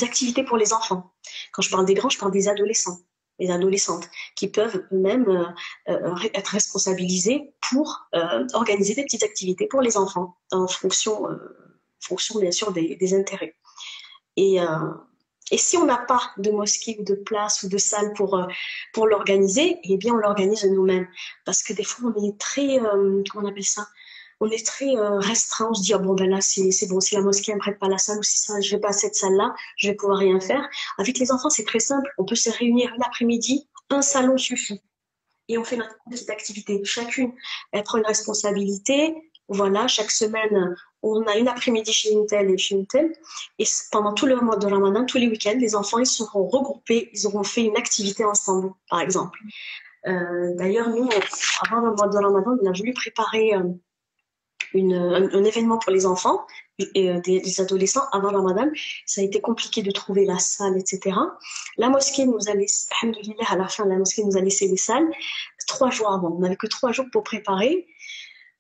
activités pour les enfants. Quand je parle des grands, je parle des adolescents, des adolescentes qui peuvent eux-mêmes être responsabilisés pour organiser des petites activités pour les enfants en fonction bien sûr des intérêts. Et Et si on n'a pas de mosquée ou de place ou de salle pour l'organiser, eh bien, on l'organise nous-mêmes. Parce que des fois, on est très, comment on appelle ça? On est très restreint. On se dit, ah bon, ben là, c'est bon, si la mosquée ne prête pas la salle ou si ça, je vais pas à cette salle-là, je vais pouvoir rien faire. Avec les enfants, c'est très simple. On peut se réunir l'après-midi, un salon suffit. Et on fait notre petite activité. Chacune, elle prend une responsabilité. Voilà, chaque semaine, on a une après-midi chez une telle et chez une telle. Et pendant tout le mois de Ramadan, tous les week-ends, les enfants, ils seront regroupés, ils auront fait une activité ensemble, par exemple. D'ailleurs, nous, avant le mois de Ramadan, on a voulu préparer un événement pour les enfants et des adolescents avant Ramadan. Ça a été compliqué de trouver la salle, etc. La mosquée nous a laissé, alhamdoulilah, à la fin, la mosquée nous a laissé les salles 3 jours avant. On n'avait que 3 jours pour préparer,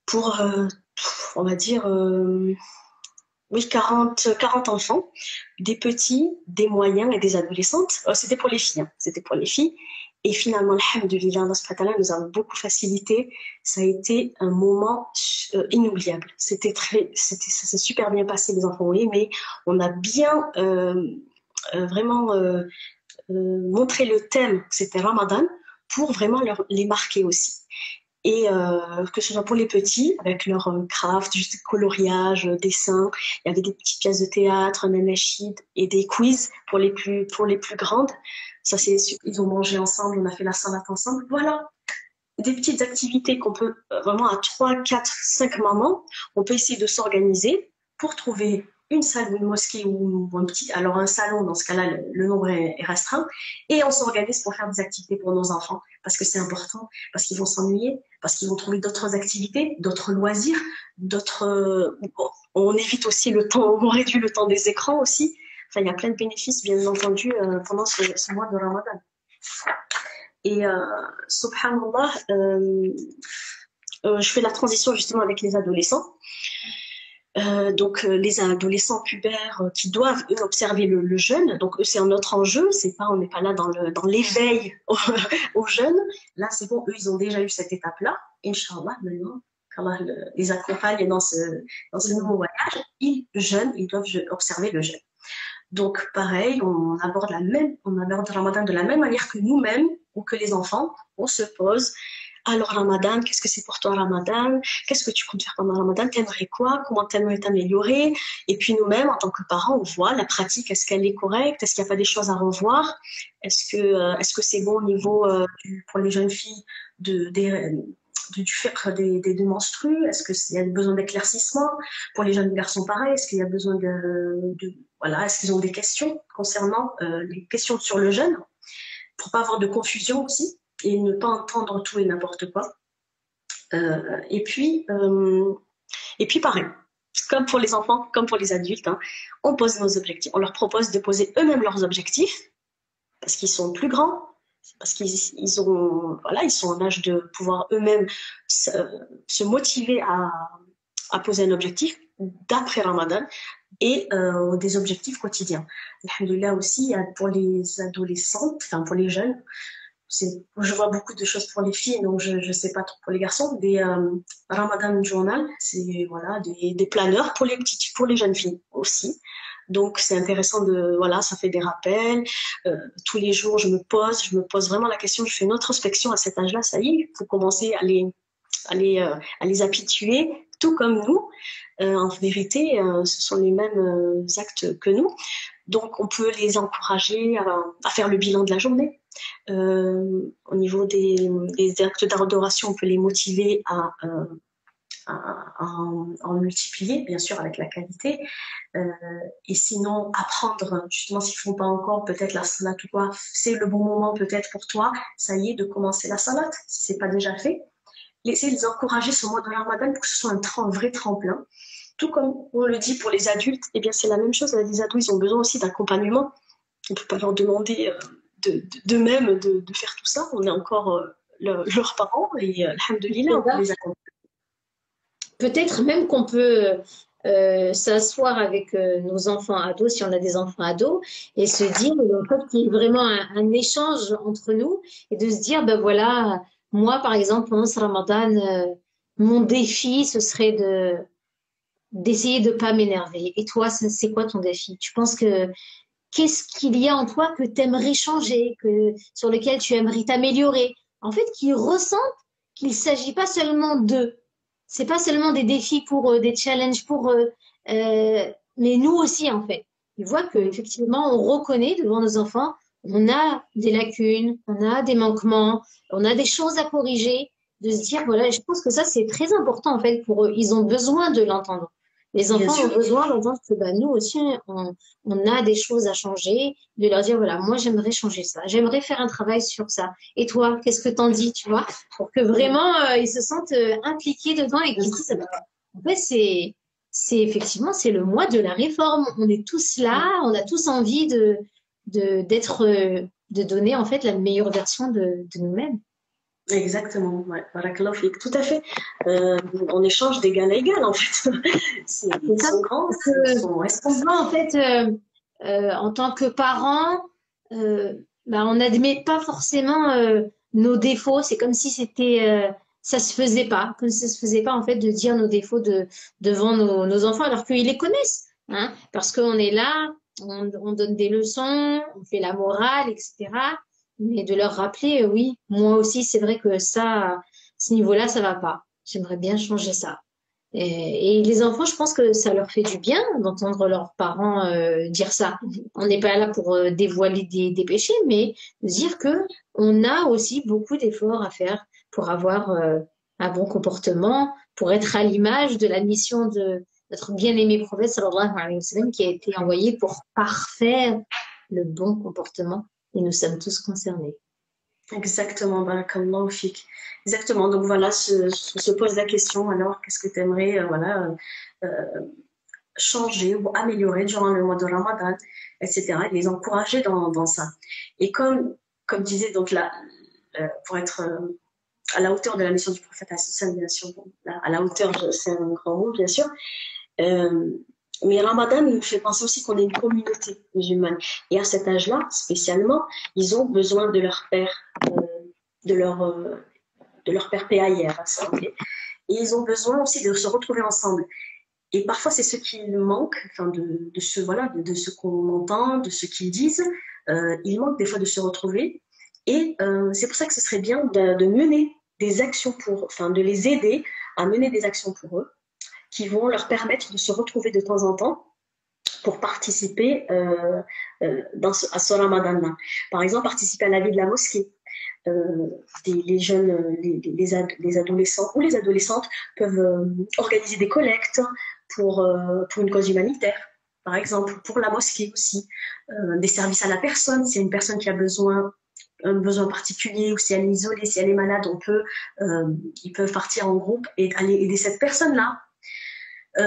pour, on va dire, oui, 40 enfants, des petits, des moyens et des adolescentes. C'était pour les filles, hein. C'était pour les filles. Et finalement, alhamdoulilah, Allah subhanahu wa ta'ala nous a beaucoup facilité. Ça a été un moment inoubliable. Ça s'est super bien passé, les enfants ont aimé. On a bien vraiment montré le thème, c'était Ramadan, pour vraiment les marquer aussi. Et que ce soit pour les petits, avec leur craft, juste coloriage, dessin, il y avait des petites pièces de théâtre, un anachid et des quiz pour les plus grandes. Ça, ils ont mangé ensemble, on a fait la salade ensemble. Voilà, des petites activités qu'on peut vraiment à 3, 4, 5 mamans, on peut essayer de s'organiser pour trouver une salle ou une mosquée ou alors un salon, dans ce cas-là, le nombre est restreint, et on s'organise pour faire des activités pour nos enfants, parce que c'est important, parce qu'ils vont s'ennuyer, parce qu'ils vont trouver d'autres activités, d'autres loisirs, on évite aussi on réduit le temps des écrans aussi. Enfin, il y a plein de bénéfices, bien entendu, pendant ce mois de Ramadan. Et subhanallah, je fais la transition justement avec les adolescents. Donc les adolescents pubères qui doivent observer le jeûne, donc eux c'est un autre enjeu, on n'est pas là dans l'éveil aux jeunes. Là c'est bon, eux ils ont déjà eu cette étape-là. Inch'Allah, maintenant qu'Allah les accompagne dans ce nouveau voyage, ils jeûnent, ils doivent observer le jeûne. Donc pareil, on aborde Ramadan de la même manière que nous-mêmes ou que les enfants. On se pose. Alors Ramadan, qu'est-ce que c'est pour toi Ramadan? Qu'est-ce que tu comptes faire pendant Ramadan? T'aimerais quoi? Comment t'aimerais t'améliorer? Et puis nous-mêmes, en tant que parents, on voit la pratique, est-ce qu'elle est correcte? Est-ce qu'il n'y a pas des choses à revoir? Est-ce que c'est bon au niveau pour les jeunes filles du fait des menstrues? Est-ce qu'il y a besoin d'éclaircissement? Pour les jeunes garçons, pareil, est-ce qu'il y a besoin voilà, est-ce qu'ils ont des questions concernant les questions sur le jeûne? Pour pas avoir de confusion aussi et ne pas entendre tout et n'importe quoi. Et puis pareil, comme pour les enfants, comme pour les adultes, hein, on pose nos objectifs. On leur propose de poser eux-mêmes leurs objectifs parce qu'ils sont plus grands, parce qu'ils sont en âge de pouvoir eux-mêmes se motiver à poser un objectif d'après Ramadan et des objectifs quotidiens. Alhamdoulilah aussi, pour les adolescentes, enfin pour les jeunes, je vois beaucoup de choses pour les filles, donc je ne sais pas trop pour les garçons, des Ramadan Journal, c'est voilà, des planeurs pour les jeunes filles aussi. Donc c'est intéressant ça fait des rappels. Tous les jours je me pose vraiment la question, je fais une introspection à cet âge-là, ça y est, il faut commencer à les habituer, tout comme nous. En vérité, ce sont les mêmes actes que nous. Donc on peut les encourager à faire le bilan de la journée. Au niveau des actes d'adoration, on peut les motiver à en multiplier, bien sûr avec la qualité, et sinon apprendre, justement s'ils ne font pas encore peut-être la salat ou quoi, c'est le bon moment peut-être pour toi, ça y est, de commencer la salat, si ce n'est pas déjà fait. Essayer de les encourager ce mois de Ramadan pour que ce soit un vrai tremplin. Tout comme on le dit pour les adultes, eh bien c'est la même chose, les ados ils ont besoin aussi d'accompagnement, on ne peut pas leur demander d'eux-mêmes de faire tout ça, on est encore leurs parents et alhamdoulilah on les accompagne. Peut-être même qu'on peut s'asseoir avec nos enfants ados, si on a des enfants ados, et se dire qu'il y ait vraiment un échange entre nous et de se dire, ben voilà, moi par exemple, pendant ce Ramadan, mon défi, ce serait d'essayer de ne pas m'énerver. Et toi, c'est quoi ton défi? Tu penses que qu'est-ce qu'il y a en toi que tu aimerais changer, sur lequel tu aimerais t'améliorer. En fait, qu'ils ressentent qu'il ne s'agit pas seulement d'eux. C'est pas seulement des défis pour eux, des challenges pour eux, mais nous aussi, en fait. Ils voient qu'effectivement, on reconnaît devant nos enfants, on a des lacunes, on a des manquements, on a des choses à corriger, de se dire, voilà, je pense que ça, c'est très important, en fait, pour eux. Ils ont besoin de l'entendre. Les enfants ont besoin d'entendre que bah, nous aussi, on a des choses à changer, de leur dire, voilà, moi, j'aimerais changer ça, j'aimerais faire un travail sur ça. Et toi, qu'est-ce que t'en dis, tu vois, pour que vraiment, ils se sentent impliqués dedans et qu'ils se disent, en fait, c'est effectivement, c'est le mois de la réforme. On est tous là, on a tous envie de donner, en fait, la meilleure version de nous-mêmes. Exactement, ouais. Barakallahu fik. Tout à fait. On échange d'égal à égal, en fait. Ils sont grands, ils sont responsables. En fait, en tant que parents, bah, on n'admet pas forcément nos défauts. C'est comme si ça se faisait pas, comme si ça se faisait pas en fait de dire nos défauts devant nos enfants, alors qu'ils les connaissent, hein, parce qu'on est là, on donne des leçons, on fait la morale, etc. Mais de leur rappeler, oui, moi aussi, c'est vrai que ça, ce niveau-là, ça va pas. J'aimerais bien changer ça. Et les enfants, je pense que ça leur fait du bien d'entendre leurs parents dire ça. On n'est pas là pour dévoiler des péchés, mais de dire que on a aussi beaucoup d'efforts à faire pour avoir un bon comportement, pour être à l'image de la mission de notre bien-aimé prophète sallallahu alayhi wa sallam qui a été envoyé pour parfaire le bon comportement. Et nous sommes tous concernés. Exactement, barakallahu fik. Exactement. Donc voilà, se pose la question, alors, qu'est-ce que tu aimerais changer ou améliorer durant le mois de Ramadan, etc. Et les encourager dans ça. Et comme disait, donc là, pour être à la hauteur de la mission du prophète, bien sûr, à la hauteur, c'est un grand mot, bien sûr. Mais Ramadan nous fait penser aussi qu'on est une communauté musulmane. Et à cet âge-là, spécialement, ils ont besoin de leur père, de leur père PAIR. Et ils ont besoin aussi de se retrouver ensemble. Et parfois, c'est ce qui manque, enfin, de ce qu'on entend, de ce qu'ils disent. Il manque des fois de se retrouver. Et c'est pour ça que ce serait bien de mener des actions de les aider à mener des actions pour eux, qui vont leur permettre de se retrouver de temps en temps pour participer à ce Ramadan-là. Par exemple, participer à la vie de la mosquée. Les jeunes, les adolescents ou les adolescentes peuvent organiser des collectes pour une cause humanitaire, par exemple, pour la mosquée aussi. Des services à la personne, s'il y a une personne qui a un besoin particulier, ou si elle est isolée, si elle est malade, ils peuvent partir en groupe et aller aider cette personne-là.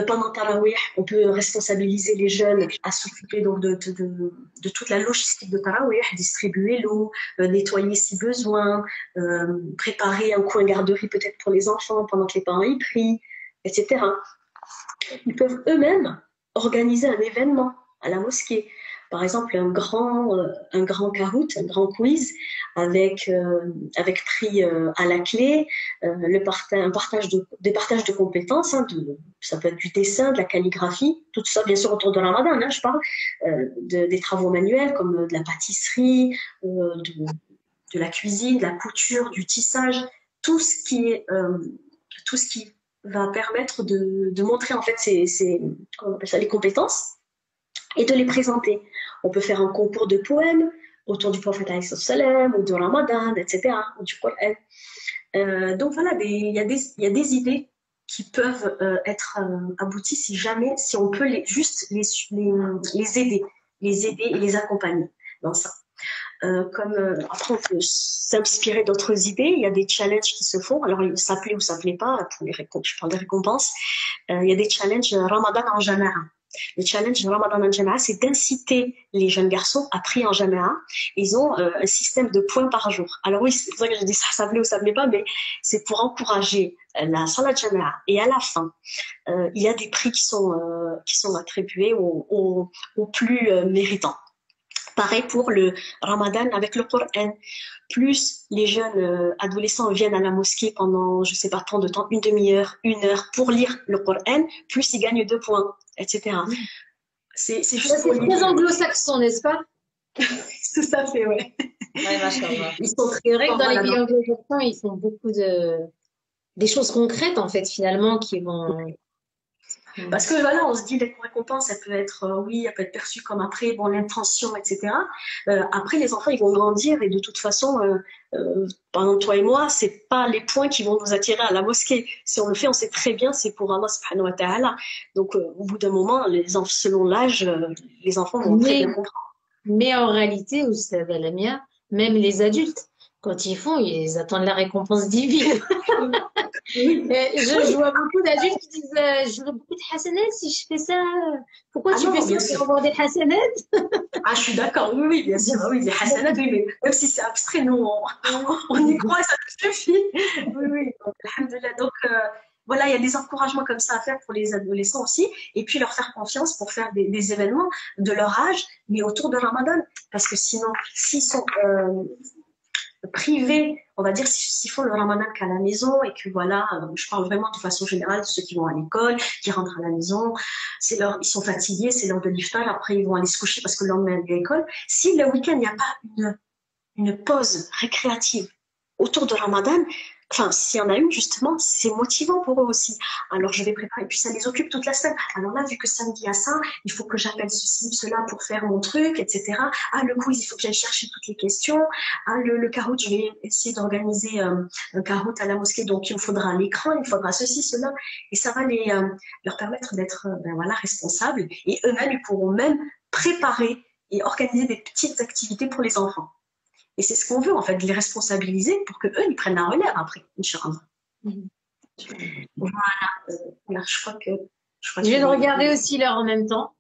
Pendant Tarawih, on peut responsabiliser les jeunes à s'occuper donc de toute la logistique de Tarawih, distribuer l'eau, nettoyer si besoin, préparer un coin garderie peut-être pour les enfants pendant que les parents y prient, etc. Ils peuvent eux-mêmes organiser un événement à la mosquée. Par exemple, un grand carout, un grand quiz avec prix à la clé, des partages de compétences, hein, ça peut être du dessin, de la calligraphie, tout ça bien sûr autour de la Ramadan, hein, je parle, des travaux manuels comme de la pâtisserie, de la cuisine, de la couture, du tissage, tout ce qui va permettre de montrer en fait comment on appelle ça, les compétences et de les présenter. On peut faire un concours de poèmes autour du prophète alayhi salam, ou du Ramadan, etc., ou du Coran. Donc voilà, il y a des idées qui peuvent être abouties si on peut juste les aider et les accompagner dans ça. Après, on peut s'inspirer d'autres idées. Il y a des challenges qui se font. Alors, ça plaît ou ça plaît pas. Je parle des récompenses. Il y a des challenges Ramadan en Jama'a. Le challenge de Ramadan en Jama'a, c'est d'inciter les jeunes garçons à prier en Jama'a. Ils ont un système de points par jour. Alors oui, c'est pour ça que je dis ça plaît ou ça plaît pas, mais c'est pour encourager la Salat Jama'a. Et à la fin, il y a des prix qui sont attribués aux plus méritants. Pareil pour le Ramadan avec le Coran. Plus les jeunes adolescents viennent à la mosquée pendant, je sais pas, tant de temps, une demi-heure, 1 heure pour lire le Coran, plus ils gagnent 2 points, etc. C'est juste C'est très anglo-saxon, n'est-ce pas? tout à fait, ouais. Ouais, machallah. Ils sont très C'est vrai que dans les voilà, pays anglo-saxons, ils font beaucoup des choses concrètes, en fait, finalement, qui vont. parce que voilà, on se dit les récompenses, ça peut être, oui, elle peut être perçue comme après, bon, l'intention, etc. Après, les enfants, ils vont grandir et de toute façon, par exemple, toi et moi, c'est pas les points qui vont nous attirer à la mosquée. Si on le fait, on sait très bien, c'est pour Allah subhanahu wa ta'ala. Donc, au bout d'un moment, selon l'âge, les enfants vont très bien comprendre. Mais en réalité, vous savez, la mienne, même les adultes, quand ils font, ils attendent la récompense divine. Je vois beaucoup d'adultes qui disent j'aurais beaucoup de hasanat si je fais ça. Pourquoi tu fais ça pour avoir des hasanat? Ah, je suis d'accord, oui, oui, bien sûr, oui, des hasanat, oui, mais même si c'est abstrait, nous, on y croit, ça nous suffit. Oui, oui, donc, alhamdoulilah. Donc, voilà, il y a des encouragements comme ça à faire pour les adolescents aussi, et puis leur faire confiance pour faire des événements de leur âge, mais autour de Ramadan, parce que sinon, s'ils sont privés, on va dire, s'ils font le ramadan qu'à la maison et que voilà, je parle vraiment de façon générale de ceux qui vont à l'école, qui rentrent à la maison, ils sont fatigués, c'est l'heure de l'iftar, après ils vont aller se coucher parce que le lendemain il y a l'école. Si le week-end il n'y a pas une pause récréative autour de Ramadan, enfin, s'il y en a une, justement, c'est motivant pour eux aussi. Alors, je vais préparer, et puis ça les occupe toute la semaine. Alors là, vu que samedi à ça, il faut que j'appelle ceci, cela pour faire mon truc, etc. Ah, le quiz, il faut que j'aille chercher toutes les questions. Ah, le carout, je vais essayer d'organiser un carout à la mosquée, donc il me faudra l'écran, il me faudra ceci, cela. Et ça va leur permettre d'être voilà, responsables. Et eux-mêmes, ils pourront même préparer et organiser des petites activités pour les enfants. Et c'est ce qu'on veut, en fait, de les responsabiliser pour qu'eux, ils prennent la relève après, Inch'Allah. Voilà, je crois que... Je viens de regarder aussi l'heure en même temps.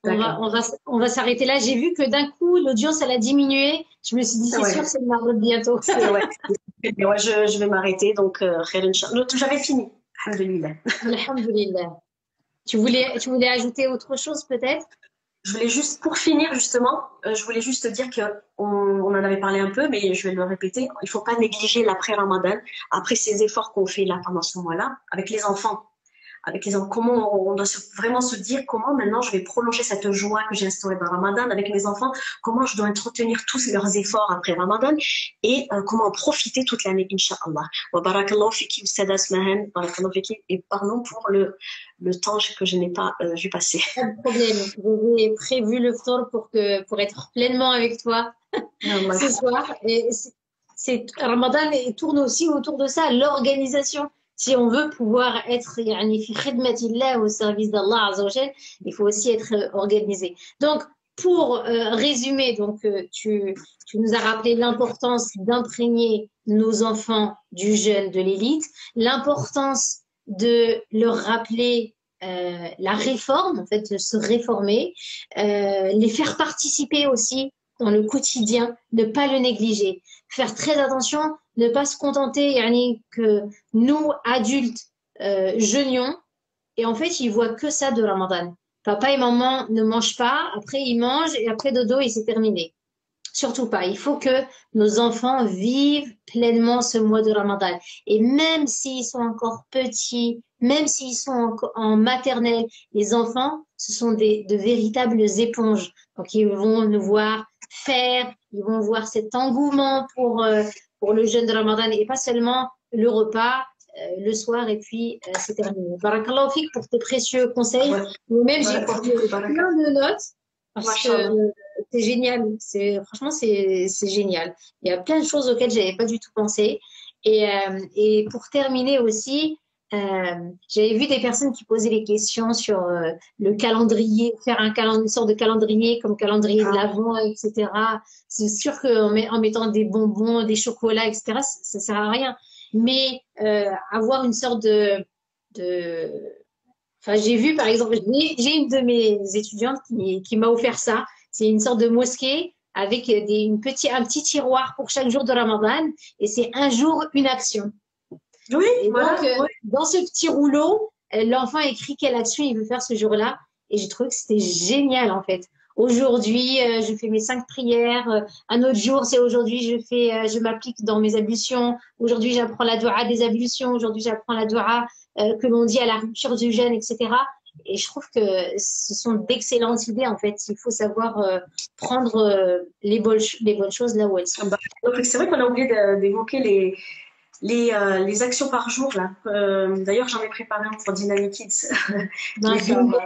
On va s'arrêter là. J'ai vu que d'un coup, l'audience, elle a diminué. Je me suis dit, c'est sûr, c'est le Maroc bientôt. Ouais, je vais m'arrêter, donc, j'avais fini. Alhamdulillah. Alhamdulillah. Tu voulais ajouter autre chose, peut-être? Je voulais juste, pour finir justement, je voulais juste dire qu'on en avait parlé un peu, mais je vais le répéter, il ne faut pas négliger l'après-Ramadan, après ces efforts qu'on fait là pendant ce mois-là, avec les enfants. Comment on doit vraiment se dire comment maintenant je vais prolonger cette joie que j'ai instaurée dans Ramadan avec mes enfants, comment je dois entretenir tous leurs efforts après Ramadan et comment en profiter toute l'année, Inch'Allah. Wa barakallahu fiki Ustad Asmahan, barakallahu fiki, et pardon pour le temps que je n'ai pas vu passer. Pas de problème, j'avais prévu le fort pour être pleinement avec toi ce soir. Et Ramadan tourne aussi autour de ça, l'organisation. Si on veut pouvoir être fi khidmatillah, au service d'Allah Azza wa Jal, il faut aussi être organisé. Donc, pour résumer, donc tu nous as rappelé l'importance d'imprégner nos enfants du jeûne, de l'élite, l'importance de leur rappeler la réforme, en fait, de se réformer, les faire participer aussi dans le quotidien, ne pas le négliger, faire très attention, ne pas se contenter que nous, adultes, jeûnions, et en fait, ils voient que ça de Ramadan. Papa et maman ne mangent pas, après ils mangent, et après dodo, et c'est terminé. Surtout pas. Il faut que nos enfants vivent pleinement ce mois de Ramadan. Et même s'ils sont encore petits, même s'ils sont en maternelle, les enfants, ce sont de véritables éponges. Donc, ils vont nous voir faire, ils vont voir cet engouement pour le jeûne de Ramadan et pas seulement le repas le soir et puis c'est terminé. Barakallahu fik pour tes précieux conseils. Moi-même, j'ai pris plein de notes parce que c'est génial. Franchement, c'est génial. Il y a plein de choses auxquelles j'avais pas du tout pensé. Et pour terminer aussi, j'avais vu des personnes qui posaient des questions sur le calendrier, faire une sorte de calendrier comme calendrier de l'Avent, etc. C'est sûr qu'en mettant des bonbons, des chocolats, etc., ça sert à rien. Mais avoir une sorte Enfin, j'ai vu, par exemple, j'ai une de mes étudiantes qui m'a offert ça. C'est une sorte de mosquée avec un petit tiroir pour chaque jour de Ramadan. Et c'est un jour, une action. Oui, et donc, dans ce petit rouleau, l'enfant écrit quelle action il veut faire ce jour-là. Et j'ai trouvé que c'était génial, en fait. Aujourd'hui, je fais mes 5 prières. Un autre jour, c'est aujourd'hui, je m'applique dans mes ablutions. Aujourd'hui, j'apprends la doua des ablutions. Aujourd'hui, j'apprends la doua que l'on dit à la rupture du jeûne, etc. Et je trouve que ce sont d'excellentes idées, en fait. Il faut savoir prendre les bonnes choses là où elles sont. Donc, c'est vrai qu'on a oublié d'évoquer les actions par jour, là. D'ailleurs, j'en ai préparé un pour Dynamic Kids. Les bingos,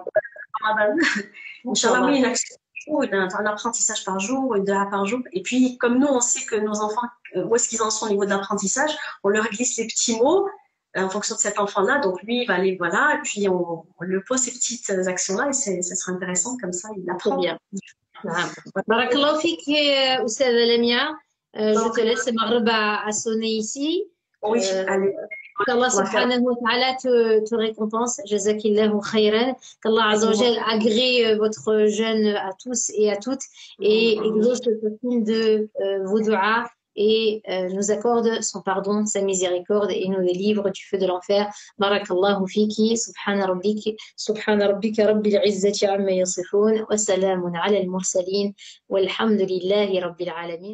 Inch'Allah, oui, une action par jour, un apprentissage par jour, une heure par jour. Et puis, comme nous, on sait que nos enfants, où est-ce qu'ils en sont au niveau de l'apprentissage, on leur glisse les petits mots en fonction de cet enfant-là. Donc, lui, il va aller, voilà, et puis on lui pose ces petites actions-là, et ça sera intéressant, comme ça, il apprend. Bien. Barakallahu fik, Oustaz Lamia. Je te laisse, Marba a sonné ici. Oui, allez. Qu'Allah subhanahu wa ta'ala te récompense. Jazakillahu khayran. Qu'Allah azza wa jal agrée votre jeûne à tous et à toutes et exauce chacune de vos du'as et nous accorde son pardon, sa miséricorde et nous délivre du feu de l'enfer. Barakallahu fiki. Subhana rabbika rabbil izzati amma yasifun wa salamun ala al-mursalin walhamdulillahi rabbil alamin.